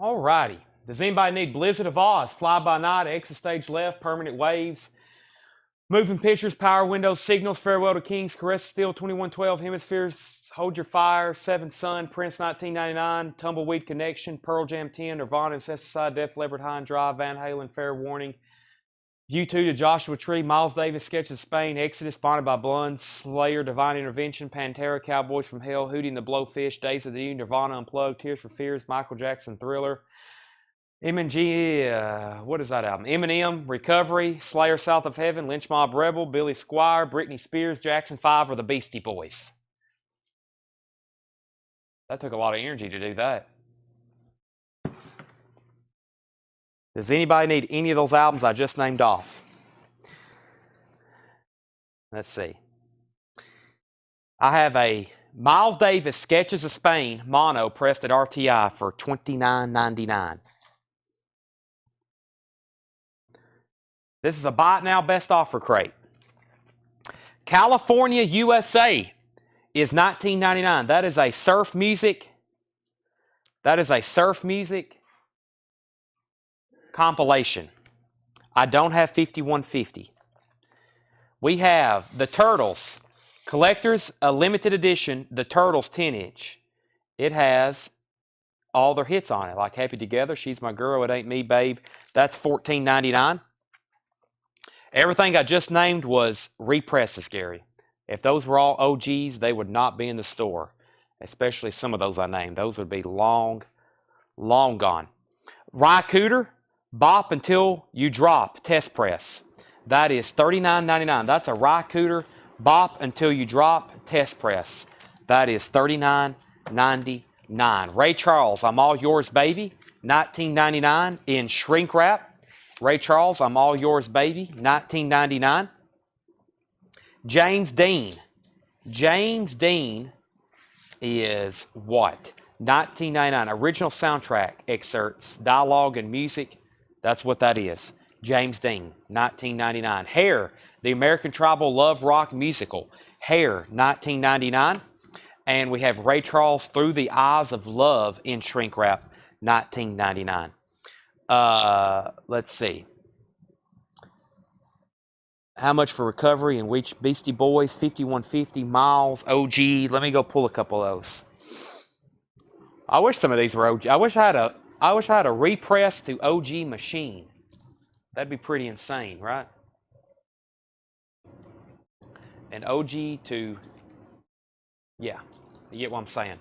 All righty. Does anybody need Blizzard of Oz, Fly By Night, Exit Stage Left, Permanent Waves, Moving Pictures, Power Windows, Signals, Farewell to Kings, Caress Steel, 2112, Hemispheres, Hold Your Fire, Seventh Son, Prince 1999, Tumbleweed Connection, Pearl Jam 10, Nirvana, Incesticide, Def Leppard, High and Dry, Van Halen, Fair Warning, U2 to Joshua Tree, Miles Davis, Sketches of Spain, Exodus, Bonded by Blonde, Slayer, Divine Intervention, Pantera, Cowboys from Hell, Hootie and the Blowfish, Days of the New, Nirvana Unplugged, Tears for Fears, Michael Jackson, Thriller, M&G, what is that album? Eminem, Recovery, Slayer, South of Heaven, Lynch Mob Rebel, Billy Squier, Britney Spears, Jackson 5, or the Beastie Boys. That took a lot of energy to do that. Does anybody need any of those albums I just named off? Let's see. I have a Miles Davis Sketches of Spain mono pressed at RTI for $29.99. This is a buy it now best offer crate. California, USA is $19.99. That is a surf music. That is a surf music compilation. I don't have 5150. We have the Turtles Collector's a limited edition, the Turtles 10-inch. It has all their hits on it, like Happy Together, She's My Girl, It Ain't Me, Babe. That's $14.99. Everything I just named was represses, Gary. If those were all OGs, they would not be in the store, especially some of those I named. Those would be long, long gone. Rye Cooter, Bop Until You Drop Test Press. That is $39.99. That's a Rye Cooter, Bop Until You Drop Test Press. That is $39.99. Ray Charles, I'm All Yours Baby, $19.99 in shrink wrap. Ray Charles, I'm All Yours Baby, $19.99. James Dean. James Dean is what? $19.99. Original soundtrack excerpts, dialogue, and music. That's what that is. James Dean, $19.99. Hair, the American Tribal Love Rock Musical. Hair, $19.99. And we have Ray Charles, Through the Eyes of Love in shrink wrap, $19.99. Let's see. How much for Recovery and which Beastie Boys? 5150, Miles, OG. Let me go pull a couple of those. I wish some of these were OG. I wish I had a repress to OG machine. That'd be pretty insane, right? An OG to, yeah, you get what I'm saying.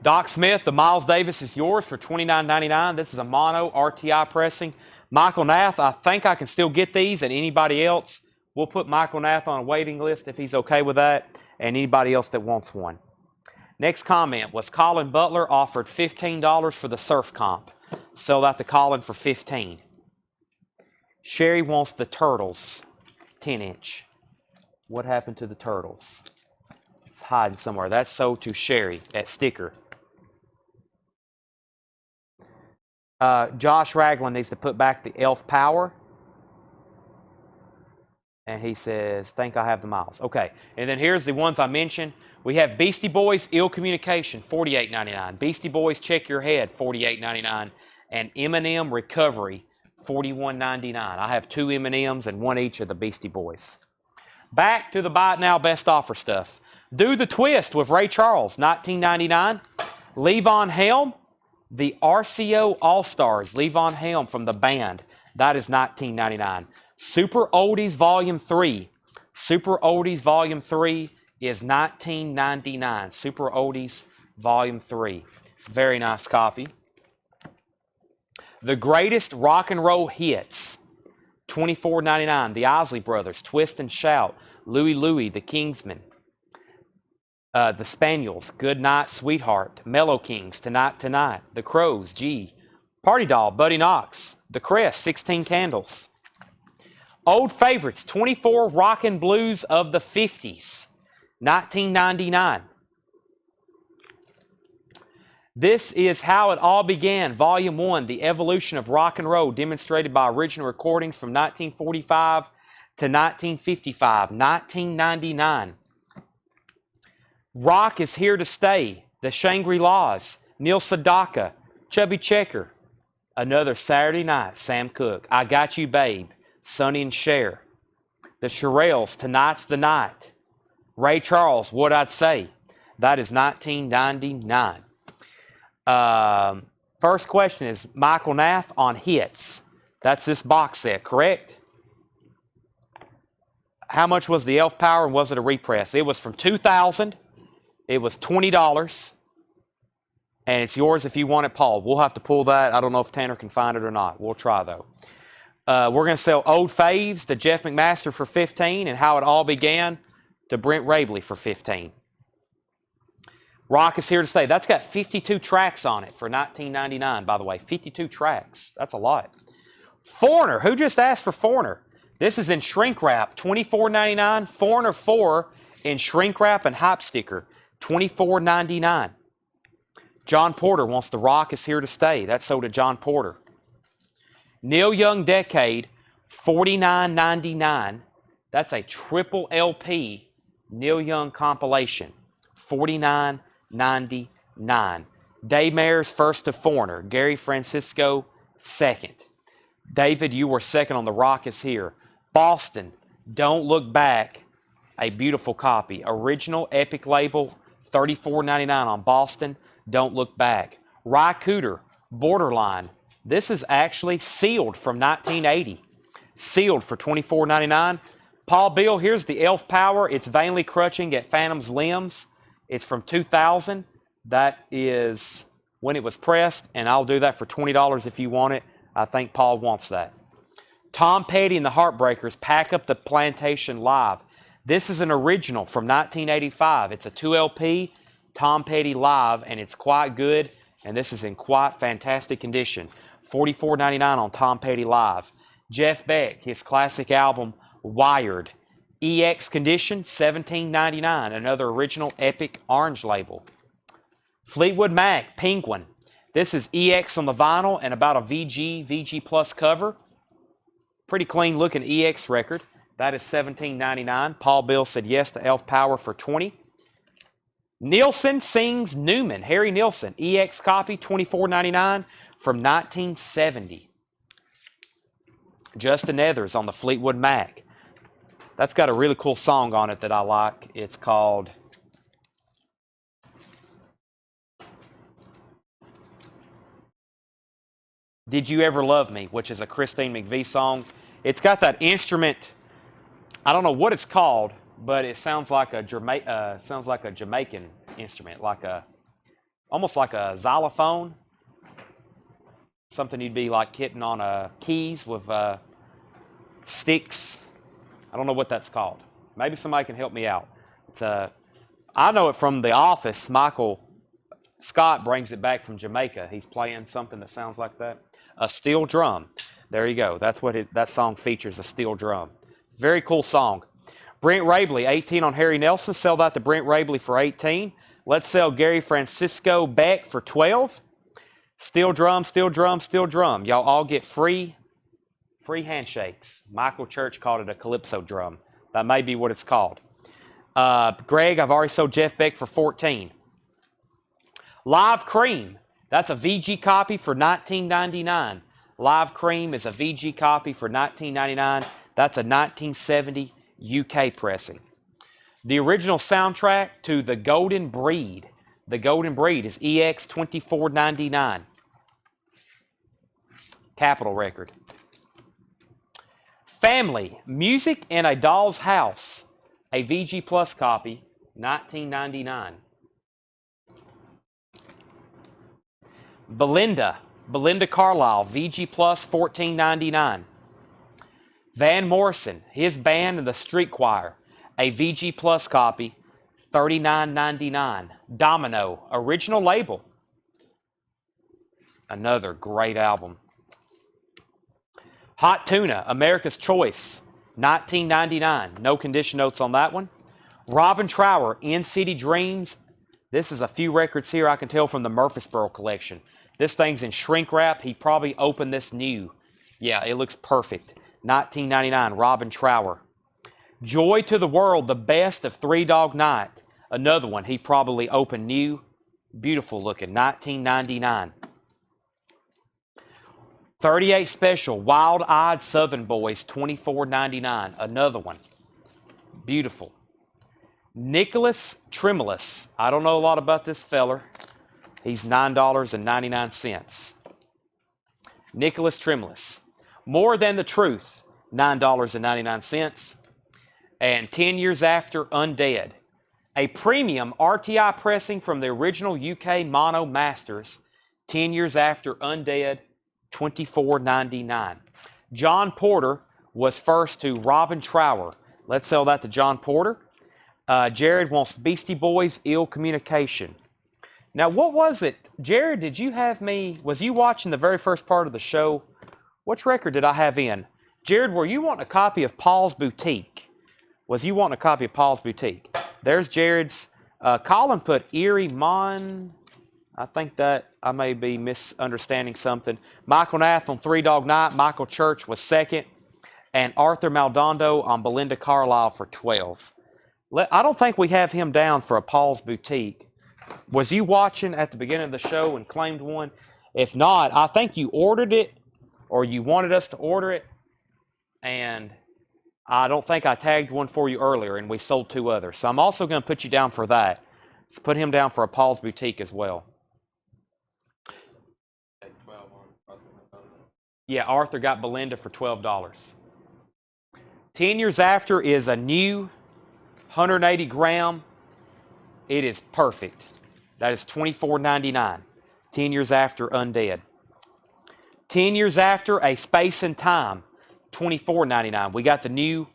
Doc Smith, the Miles Davis is yours for $29.99. This is a mono RTI pressing. Michael Nath, I think I can still get these, and anybody else, we'll put Michael Nath on a waiting list if he's okay with that, and anybody else that wants one. Next comment was Colin Butler offered $15 for the surf comp. Sold out to Colin for $15. Sherry wants the Turtles 10-inch. What happened to the Turtles? It's hiding somewhere. That's sold to Sherry, that sticker. Josh Ragland needs to put back the Elf Power. And he says, think I have the miles. Okay, and then here's the ones I mentioned. We have Beastie Boys, Ill Communication, $48.99. Beastie Boys, Check Your Head, $48.99. And Eminem, Recovery, $41.99. I have two M&Ms and one each of the Beastie Boys. Back to the Buy It Now Best Offer stuff. Do the Twist with Ray Charles, $19.99. Levon Helm, The RCO All-Stars, Levon Helm from the band. That is $19.99. Super Oldies Volume 3. Super Oldies Volume 3 is $19.99. Super Oldies Volume 3. Very nice copy. The Greatest Rock and Roll Hits. $24.99. The Isley Brothers, Twist and Shout. Louie Louie, The Kingsmen. The Spaniels, Good Night, Sweetheart. Mellow Kings, Tonight, Tonight. The Crows, G. Party Doll, Buddy Knox. The Crest, 16 Candles. Old Favorites, 24 Rockin' Blues of the 50s. $19.99. This is How It All Began, Volume 1, The Evolution of Rock and Roll, demonstrated by original recordings from 1945 to 1955, $19.99. Rock is Here to Stay, The Shangri-Las, Neil Sedaka, Chubby Checker, Another Saturday Night, Sam Cooke, I Got You Babe, Sonny and Cher, The Shirelles, Tonight's the Night, Ray Charles, What I'd Say. That is $19.99. First question is Michael Nath on hits. That's this box set, correct? How much was the Elf Power and was it a repress? It was from 2000. It was $20. And it's yours if you want it, Paul. We'll have to pull that. I don't know if Tanner can find it or not. We'll try, though. We're going to sell Old Faves to Jeff McMaster for $15 and How It All Began to Brent Rabley for $15. Rock is Here to Stay. That's got 52 tracks on it for $19.99, by the way. 52 tracks. That's a lot. Foreigner. Who just asked for Foreigner? This is in shrink wrap. $24.99. Foreigner 4 in shrink wrap and hype sticker. $24.99. John Porter wants The Rock is Here to Stay. That's sold to John Porter. Neil Young Decade. $49.99. That's a triple LP Neil Young compilation. $49.99. Dave Mayer's first to Foreigner. Gary Francisco second. David, you were second on The Rock is Here. Boston, Don't Look Back. A beautiful copy. Original Epic label. $34.99 on Boston. Don't Look Back. Ry Cooder, Borderline. This is actually sealed from 1980. Sealed for $24.99. Paul Beal, here's the Elf Power. It's Vainly Crutching at Phantom's Limbs. It's from 2000. That is when it was pressed, and I'll do that for $20 if you want it. I think Paul wants that. Tom Petty and the Heartbreakers, Pack Up the Plantation Live. This is an original from 1985. It's a 2LP, Tom Petty Live, and it's quite good, and this is in quite fantastic condition. $44.99 on Tom Petty Live. Jeff Beck, his classic album, Wired. EX condition, $17.99, another original Epic Orange label. Fleetwood Mac, Penguin. This is EX on the vinyl and about a VG Plus cover. Pretty clean looking EX record. That is $17.99. Paul Bill said yes to Elf Power for $20. Nielsen Sings Newman, Harry Nilsson, EX copy, $24.99 from 1970. Justin Ethers on the Fleetwood Mac. That's got a really cool song on it that I like. It's called Did You Ever Love Me, which is a Christine McVie song. It's got that instrument. I don't know what it's called, but it sounds like a Jamaican instrument, almost like a xylophone. Something you'd be like hitting on keys with sticks. I don't know what that's called. Maybe somebody can help me out. I know it from The Office. Michael Scott brings it back from Jamaica. He's playing something that sounds like that. A steel drum. There you go. That's what that song features, a steel drum. Very cool song. Brent Rabley, 18 on Harry Nelson. Sell that to Brent Rabley for 18. Let's sell Gary Francisco Beck for 12. Steel drum, steel drum, steel drum. Y'all all get free handshakes. Michael Church called it a calypso drum. That may be what it's called. Greg, I've already sold Jeff Beck for 14. Live Cream. That's a VG copy for $19.99. Live Cream is a VG copy for $19.99. That's a 1970 UK pressing. The original soundtrack to The Golden Breed. The Golden Breed is EX $24.99. Capitol record. Family, Music in a Doll's House, a VG Plus copy, 1999. Belinda Carlisle, VG Plus, $14.99. Van Morrison, His Band and the Street Choir, a VG Plus copy, $39.99. Domino, original label. Another great album. Hot Tuna, America's Choice, $19.99. No condition notes on that one. Robin Trower, In City Dreams. This is a few records here I can tell from the Murfreesboro collection. This thing's in shrink wrap. He probably opened this new. Yeah, it looks perfect. $19.99, Robin Trower. Joy to the World, the best of Three Dog Night. Another one he probably opened new. Beautiful looking, $19.99. 38 Special, Wild Eyed Southern Boys, $24.99. Another one. Beautiful. Nicholas Tremulous. I don't know a lot about this feller. He's $9.99. Nicholas Tremulous. More Than the Truth, $9.99. And 10 Years After, Undead. A premium RTI pressing from the original UK Mono Masters, 10 Years After, Undead, $24.99. John Porter was first to Robin Trower. Let's sell that to John Porter. Jared wants Beastie Boys, Ill Communication. Now, what was it? Jared, did you have me, was you watching the very first part of the show? Which record did I have in? Jared, were you wanting a copy of Paul's Boutique? Was you wanting a copy of Paul's Boutique? There's Jared's. Colin put Erie Mon. I think that I may be misunderstanding something. Michael Nath on Three Dog Night. Michael Church was second. And Arthur Maldondo on Belinda Carlisle for 12. I don't think we have him down for a Paul's Boutique. Was you watching at the beginning of the show and claimed one? If not, I think you ordered it or you wanted us to order it. And I don't think I tagged one for you earlier and we sold 2 others. So I'm also going to put you down for that. Let's put him down for a Paul's Boutique as well. Yeah, Arthur got Belinda for $12. 10 Years After is a new 180 gram. It is perfect. That is $24.99. 10 Years After, Undead. 10 Years After, A Space and Time, $24.99. We got the new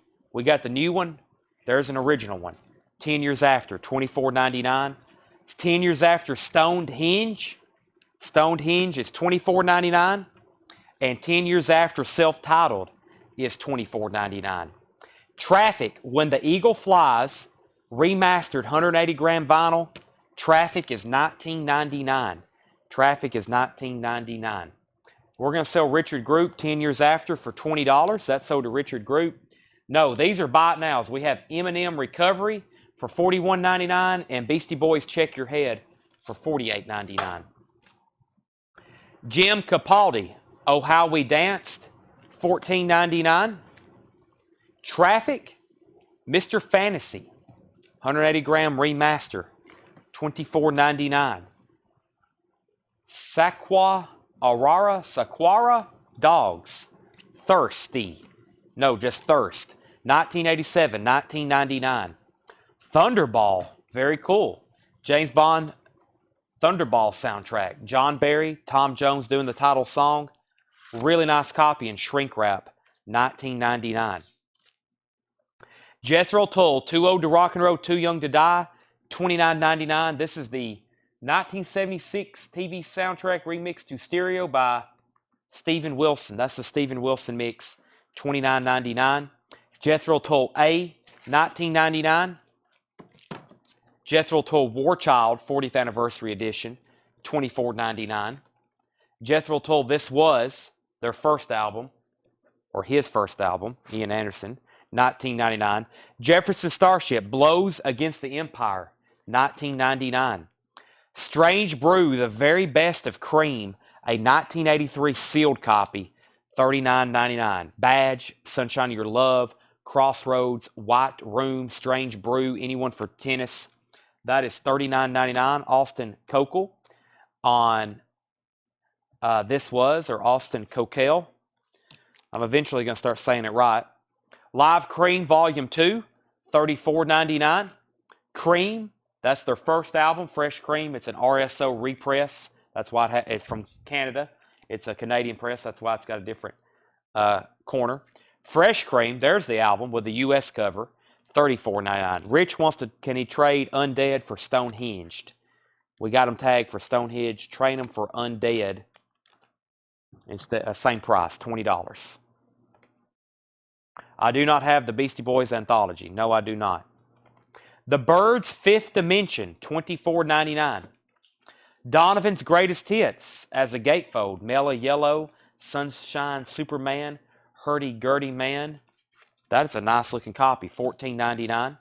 one. There's an original one. 10 Years After, $24.99. 10 Years After, Stoned Hinge. Stoned Hinge is $24.99. And 10 Years After, Self-Titled is $24.99. Traffic, When the Eagle Flies, remastered 180 gram vinyl. Traffic is $19.99. Traffic is $19.99. We're going to sell Richard Group 10 Years After for $20. That's sold to Richard Group. No, these are buy it nows. We have Eminem Recovery for $41.99 and Beastie Boys Check Your Head for $48.99. Jim Capaldi, Oh How We Danced, $14.99. Traffic, Mr. Fantasy, 180 gram remaster, $24.99. Saquara Dogs, Thirsty. No, just Thirst. 1987, $19.99. Thunderball, very cool. James Bond Thunderball soundtrack. John Barry, Tom Jones doing the title song. Really nice copy in shrink wrap, $19.99. Jethro Tull, Too Old to Rock and Roll, Too Young to Die, $29.99. This is the 1976 TV soundtrack remixed to stereo by Steven Wilson. That's the Steven Wilson mix, $29.99. Jethro Tull A, $19.99. Jethro Tull War Child, 40th Anniversary Edition, $24.99. Jethro Tull This Was, their first album, or his first album, Ian Anderson, $19.99. Jefferson Starship, Blows Against the Empire, $19.99. Strange Brew, The Very Best of Cream, a 1983 sealed copy, $39.99. Badge, Sunshine of Your Love, Crossroads, White Room, Strange Brew, Anyone for Tennis, that is $39.99. Austin Cokel on This was, or Austin Coquel. I'm eventually going to start saying it right. Live Cream Volume 2, $34.99. Cream, that's their first album, Fresh Cream. It's an RSO repress. That's why it's from Canada. It's a Canadian press. That's why it's got a different corner. Fresh Cream, there's the album with the U.S. cover, $34.99. Rich wants to, can he trade Undead for Stonehinged? We got him tagged for Stonehenge. Trade him for Undead. Instead, same price, $20. I do not have the Beastie Boys anthology. No, I do not. The Byrds' Fifth Dimension, $24.99. Donovan's Greatest Hits as a gatefold. Mela Yellow, Sunshine Superman, Hurdy-Gurdy Man. That is a nice looking copy, $14.99.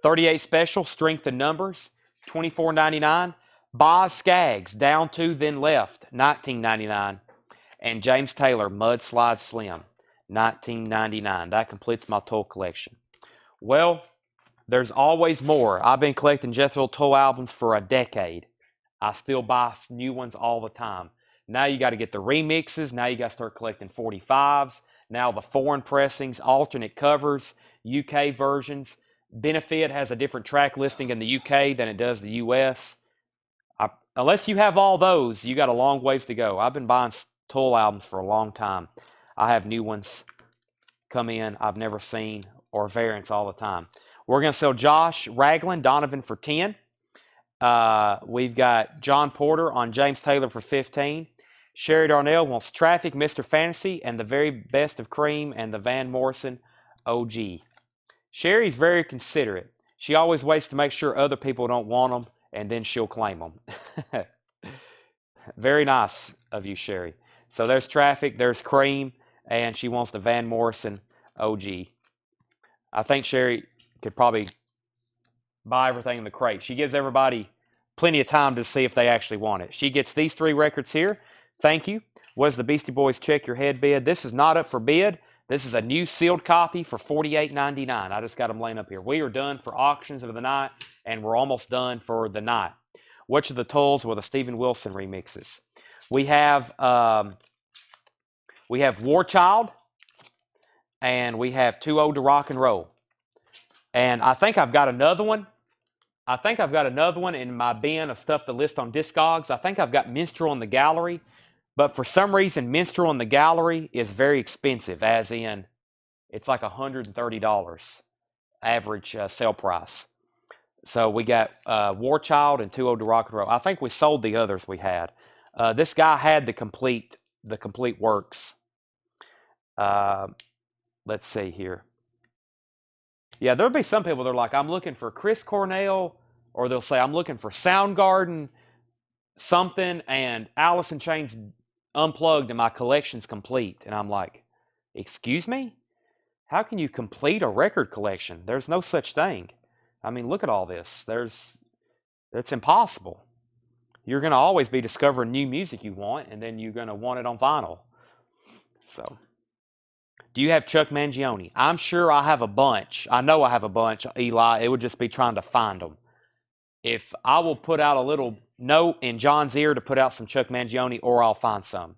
38 Special, Strength in Numbers, $24.99. Boz Scaggs, Down Two Then Left, $19.99. And James Taylor, Mudslide Slim, $19.99. That completes my toy collection. Well, there's always more. I've been collecting Jethro Tull albums for a decade. I still buy new ones all the time. Now you got to get the remixes. Now you got to start collecting 45s. Now the foreign pressings, alternate covers, UK versions. Benefit has a different track listing in the UK than it does the US. Unless you have all those, you got a long ways to go. I've been buying Tull albums for a long time. I have new ones come in I've never seen or variants all the time. We're going to sell Josh Ragland, Donovan for 10. We've got John Porter on James Taylor for 15. Sherry Darnell wants Traffic, Mr. Fantasy, and the very best of Cream and the Van Morrison OG. Sherry's very considerate. She always waits to make sure other people don't want them, and then she'll claim them. Very nice of you, Sherry. So there's Traffic, there's Cream, and she wants the Van Morrison OG. I think Sherry could probably buy everything in the crate. She gives everybody plenty of time to see if they actually want it. She gets these 3 records here. Thank you. Was the Beastie Boys Check Your Head bid? This is not up for bid. This is a new sealed copy for $48.99. I just got them laying up here. We are done for auctions of the night, and we're almost done for the night. Which of the Tulls were the Steven Wilson remixes? We have War Child, and we have Too Old to Rock and Roll. And I think I've got another one. I think I've got another one in my bin of stuff to list on Discogs. I think I've got Minstrel in the Gallery. But for some reason, Minstrel in the Gallery is very expensive, as in it's like $130 average sale price. So we got War Child and Too Old to Rock and Roll. I think we sold the others we had. This guy had the complete works. Let's see here. Yeah, there'll be some people that are like, I'm looking for Chris Cornell, or they'll say, I'm looking for Soundgarden something, and Alice in Chains Unplugged, and my collection's complete. And I'm like, excuse me? How can you complete a record collection? There's no such thing. I mean, look at all this. It's impossible. You're going to always be discovering new music you want, and then you're going to want it on vinyl. So, do you have Chuck Mangione? I'm sure I have a bunch. I know I have a bunch, Eli. It would just be trying to find them. If I will put out a little note in John's ear to put out some Chuck Mangione, or I'll find some.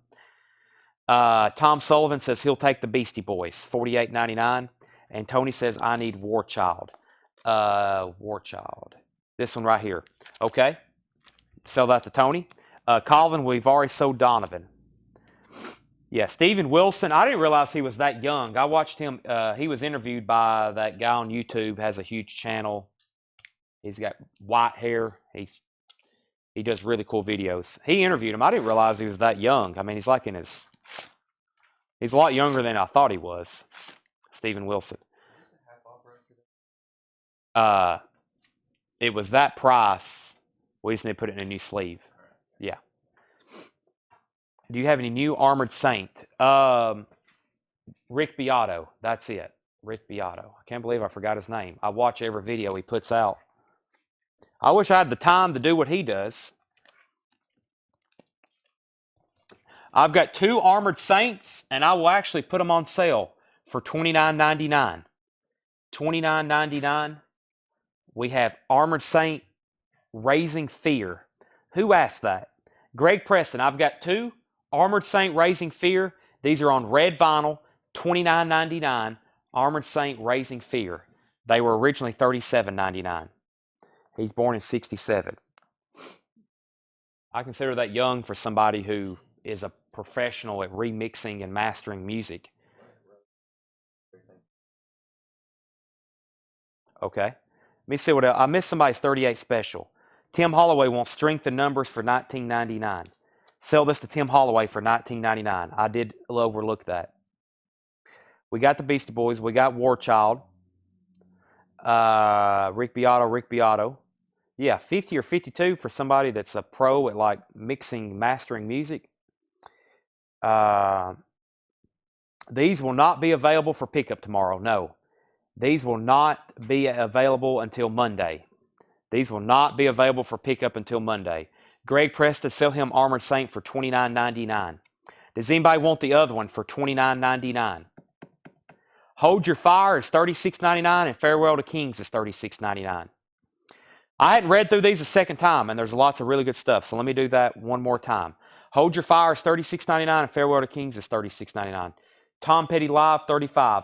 Tom Sullivan says he'll take the Beastie Boys, $48.99. And Tony says, I need War Child. War Child. This one right here. Okay. Sell that to Tony. Colvin, we've already sold Donovan. Yeah, Steven Wilson. I didn't realize he was that young. I watched him. He was interviewed by that guy on YouTube. Has a huge channel. He's got white hair. He does really cool videos. He interviewed him. I didn't realize he was that young. I mean, he's a lot younger than I thought he was. Steven Wilson. It was that price. We just need to put it in a new sleeve. Yeah. Do you have any new Armored Saint? Rick Beato. That's it. Rick Beato. I can't believe I forgot his name. I watch every video he puts out. I wish I had the time to do what he does. I've got 2 Armored Saints, and I will actually put them on sale for $29.99. $29.99. We have Armored Saint Raising Fear. Who asked that? Greg Preston. I've got 2 Armored Saint Raising Fear. These are on red vinyl, $29.99. Armored Saint Raising Fear. They were originally $37.99. He's born in 67. I consider that young for somebody who is a professional at remixing and mastering music. Okay. Let me see what else. I missed somebody's 38 special. Tim Holloway wants Strength in Numbers for $19.99. Sell this to Tim Holloway for $19.99. I did overlook that. We got the Beastie Boys. We got War Child. Rick Beato. Yeah, 50 or 52 for somebody that's a pro at like mixing, mastering music. These will not be available for pickup tomorrow. No. These will not be available until Monday. These will not be available for pickup until Monday. Greg Preston, sell him Armored Saint for $29.99. Does anybody want the other one for $29.99? Hold Your Fire is $36.99 and Farewell to Kings is $36.99. I hadn't read through these a second time, and there's lots of really good stuff, so let me do that one more time. Hold Your Fire is $36.99 and Farewell to Kings is $36.99. Tom Petty Live, $35.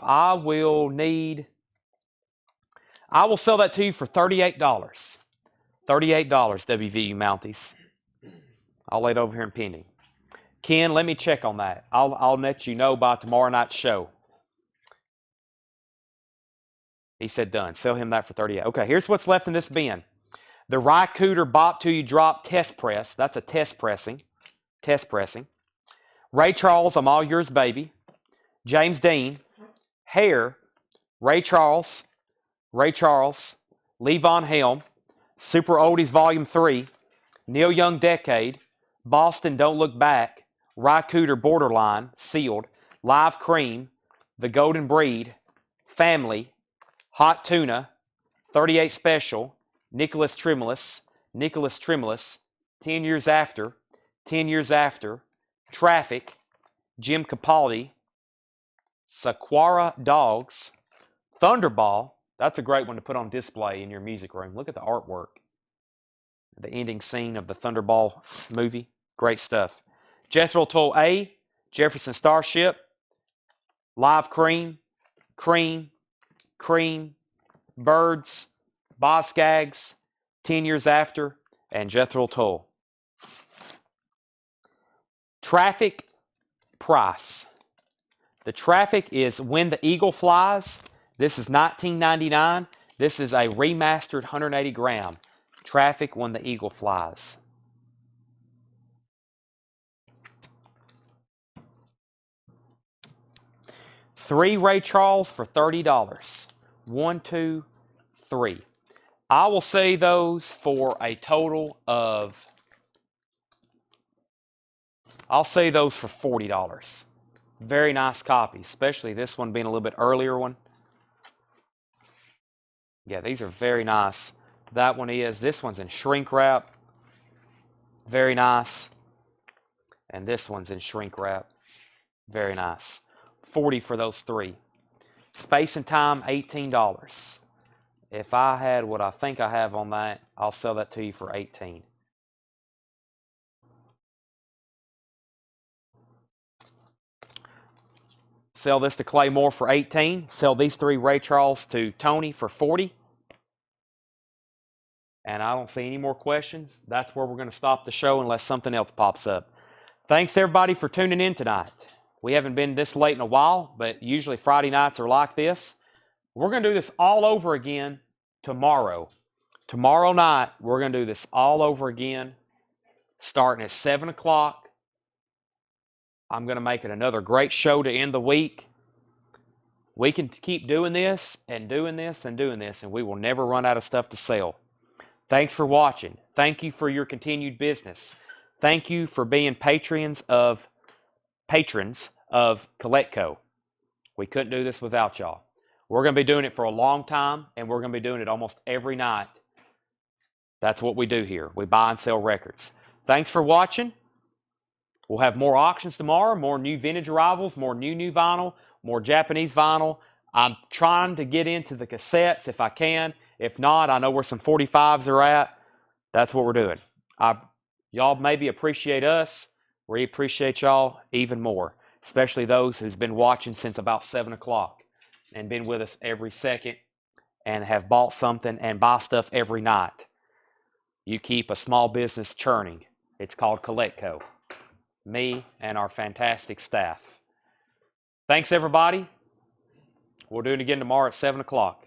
I will sell that to you for $38. $38, WVU Mounties. I'll lay it over here in pending. Ken, let me check on that. I'll let you know by tomorrow night's show. He said done. Sell him that for $38. Okay, here's what's left in this bin. The Rycooter Bop Till You Drop Test Press. That's a test pressing. Test pressing. Ray Charles, I'm All Yours Baby. James Dean. Hair. Ray Charles. Levon Helm. Super Oldies Volume 3. Neil Young Decade. Boston Don't Look Back. Rycooter Borderline. Sealed. Live Cream. The Golden Breed. Family. Hot Tuna. 38 Special. Nicholas Tremulous. 10 Years After. Traffic. Jim Capaldi. Saquara Dogs. Thunderball. That's a great one to put on display in your music room. Look at the artwork. The ending scene of the Thunderball movie. Great stuff. Jethro Tull A. Jefferson Starship. Live Cream. Birds. Boz Skaggs. 10 Years After. And Jethro Tull. Traffic price. The Traffic is When the Eagle Flies. This is $19.99. This is a remastered 180 gram. Traffic When the Eagle Flies. Three Ray Charles for $30. 1, 2, 3. I will say those for a total of, I'll say those for $40. Very nice copy, especially this one being a little bit earlier one. Yeah, these are very nice. That one is. This one's in shrink wrap. Very nice. And this one's in shrink wrap. Very nice. $40 for those three. Space and Time, $18. If I had what I think I have on that, I'll sell that to you for $18. Sell this to Clay Moore for $18. Sell these three Ray Charles to Tony for $40. And I don't see any more questions. That's where we're going to stop the show unless something else pops up. Thanks, everybody, for tuning in tonight. We haven't been this late in a while, but usually Friday nights are like this. We're going to do this all over again tomorrow. Tomorrow night, we're going to do this all over again, starting at 7 o'clock. I'm going to make it another great show to end the week. We can keep doing this and doing this and doing this, and we will never run out of stuff to sell. Thanks for watching. Thank you for your continued business. Thank you for being patrons of Collectco. We couldn't do this without y'all. We're going to be doing it for a long time, and we're going to be doing it almost every night. That's what we do here. We buy and sell records. Thanks for watching. We'll have more auctions tomorrow, more new vintage arrivals, more new vinyl, more Japanese vinyl. I'm trying to get into the cassettes if I can. If not, I know where some 45s are at. That's what we're doing. Y'all maybe appreciate us. We appreciate y'all even more, especially those who's been watching since about 7 o'clock and been with us every second and have bought something and buy stuff every night. You keep a small business churning. It's called CollectCo. Me and our fantastic staff. Thanks, everybody. We'll do it again tomorrow at 7 o'clock.